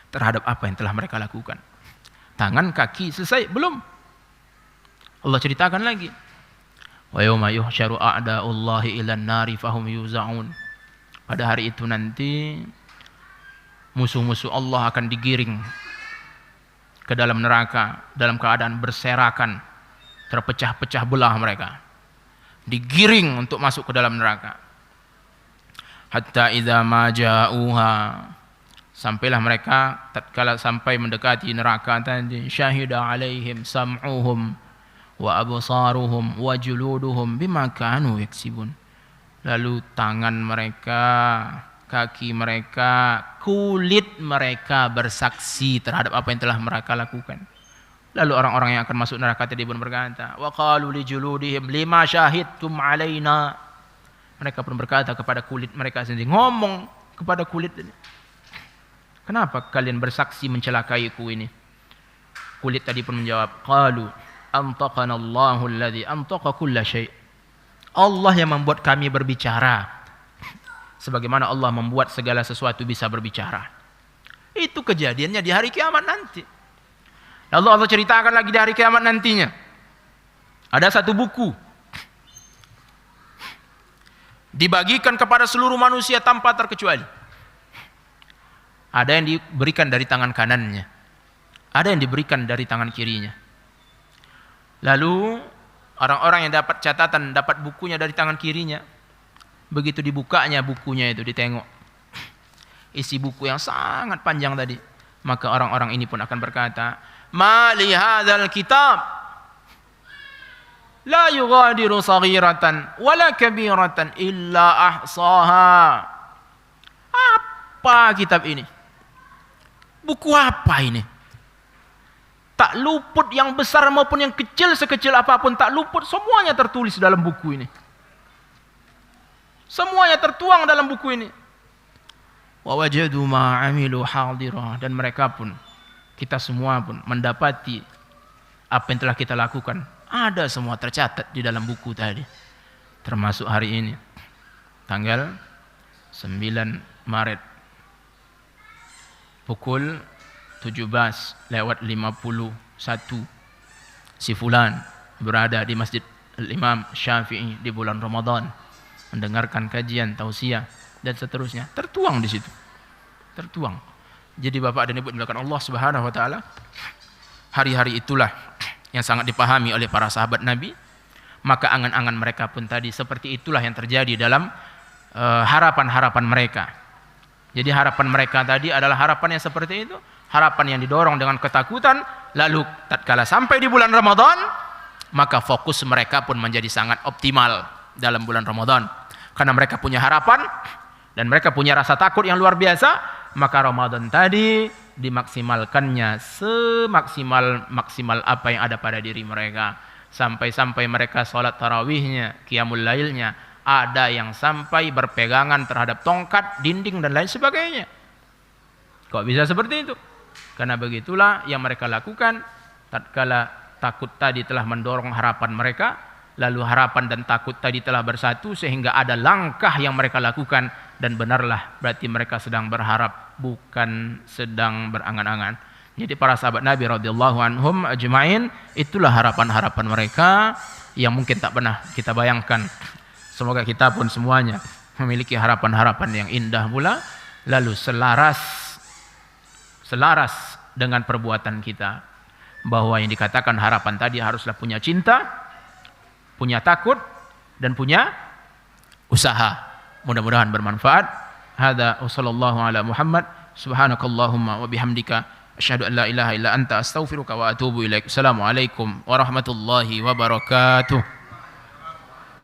terhadap apa yang telah mereka lakukan. Tangan, kaki, selesai? Belum. Allah ceritakan lagi. Wa yawma yuhsyaru a'da'ullahi ilan nari fahum yuza'un. Pada hari itu nanti musuh-musuh Allah akan digiring ke dalam neraka dalam keadaan berserakan, terpecah-pecah belah mereka. Digiring untuk masuk ke dalam neraka. Hatta idza ma ja'uha, sampailah mereka tatkala sampai mendekati neraka tadi, syahida alaihim sam'uhum wa absaruhum wa juluduhum bima kanu yaksibun. Lalu tangan mereka, kaki mereka, kulit mereka bersaksi terhadap apa yang telah mereka lakukan. Lalu orang-orang yang akan masuk neraka tadi pun berkata, wa qalu li juludihim lima syahidtum alaina. Mereka pun berkata kepada kulit mereka sendiri, ngomong kepada kulit ini, kenapa kalian bersaksi mencelakaiku ini? Kulit tadi pun menjawab, qalu antaqana Allahu alladhi antaqa kulla syai'. Allah yang membuat kami berbicara, sebagaimana Allah membuat segala sesuatu bisa berbicara. Itu kejadiannya di hari kiamat nanti. Lalu Allah ceritakan lagi di hari kiamat nantinya. Ada satu buku dibagikan kepada seluruh manusia tanpa terkecuali. Ada yang diberikan dari tangan kanannya, ada yang diberikan dari tangan kirinya. Lalu orang-orang yang dapat catatan, dapat bukunya dari tangan kirinya, begitu dibukanya bukunya itu, ditengok isi buku yang sangat panjang tadi, maka orang-orang ini pun akan berkata, ma li hadzal kitab la yughadiru saghiratan wala kabiratan illa ahsaha. Apa kitab ini? Buku apa ini? Tak luput yang besar maupun yang kecil, sekecil apapun tak luput, semuanya tertulis dalam buku ini. Semuanya tertuang dalam buku ini. Wa wajadu ma 'amilu hadira, dan mereka pun, kita semua pun mendapati apa yang telah kita lakukan. Ada semua tercatat di dalam buku tadi. Termasuk hari ini, tanggal 9 Maret pukul 17:51, si fulan berada di Masjid Al-Imam Syafi'i di bulan Ramadan mendengarkan kajian tausiah dan seterusnya, tertuang di situ. Tertuang. Jadi Bapak dan Ibu dimuliakan Allah Subhanahu wa taala, hari-hari itulah yang sangat dipahami oleh para sahabat Nabi, maka angan-angan mereka pun tadi seperti itulah yang terjadi dalam harapan-harapan mereka. Jadi harapan mereka tadi adalah harapan yang seperti itu, harapan yang didorong dengan ketakutan. Lalu tatkala sampai di bulan Ramadan, maka fokus mereka pun menjadi sangat optimal dalam bulan Ramadan, karena mereka punya harapan dan mereka punya rasa takut yang luar biasa. Maka Ramadan tadi dimaksimalkannya semaksimal apa yang ada pada diri mereka, sampai-sampai mereka sholat tarawihnya, qiyamul lailnya Ada yang sampai berpegangan terhadap tongkat, dinding dan lain sebagainya. Kok bisa seperti itu? Karena begitulah yang mereka lakukan tatkala takut tadi telah mendorong harapan mereka, lalu harapan dan takut tadi telah bersatu sehingga ada langkah yang mereka lakukan, dan benarlah berarti mereka sedang berharap bukan sedang berangan-angan. Jadi para sahabat Nabi radhiyallahu anhum ajma'in, itulah harapan-harapan mereka yang mungkin tak pernah kita bayangkan. Semoga kita pun semuanya memiliki harapan-harapan yang indah pula, lalu selaras dengan perbuatan kita. Bahwa yang dikatakan harapan tadi haruslah punya cinta, punya takut, dan punya usaha. Mudah-mudahan bermanfaat. Hada wa sallallahu ala Muhammad. Subhanakallahumma wa bihamdika asyhadu an la ilaha illa anta astaghfiruka wa atubu ilaik. Assalamualaikum warahmatullahi wabarakatuh.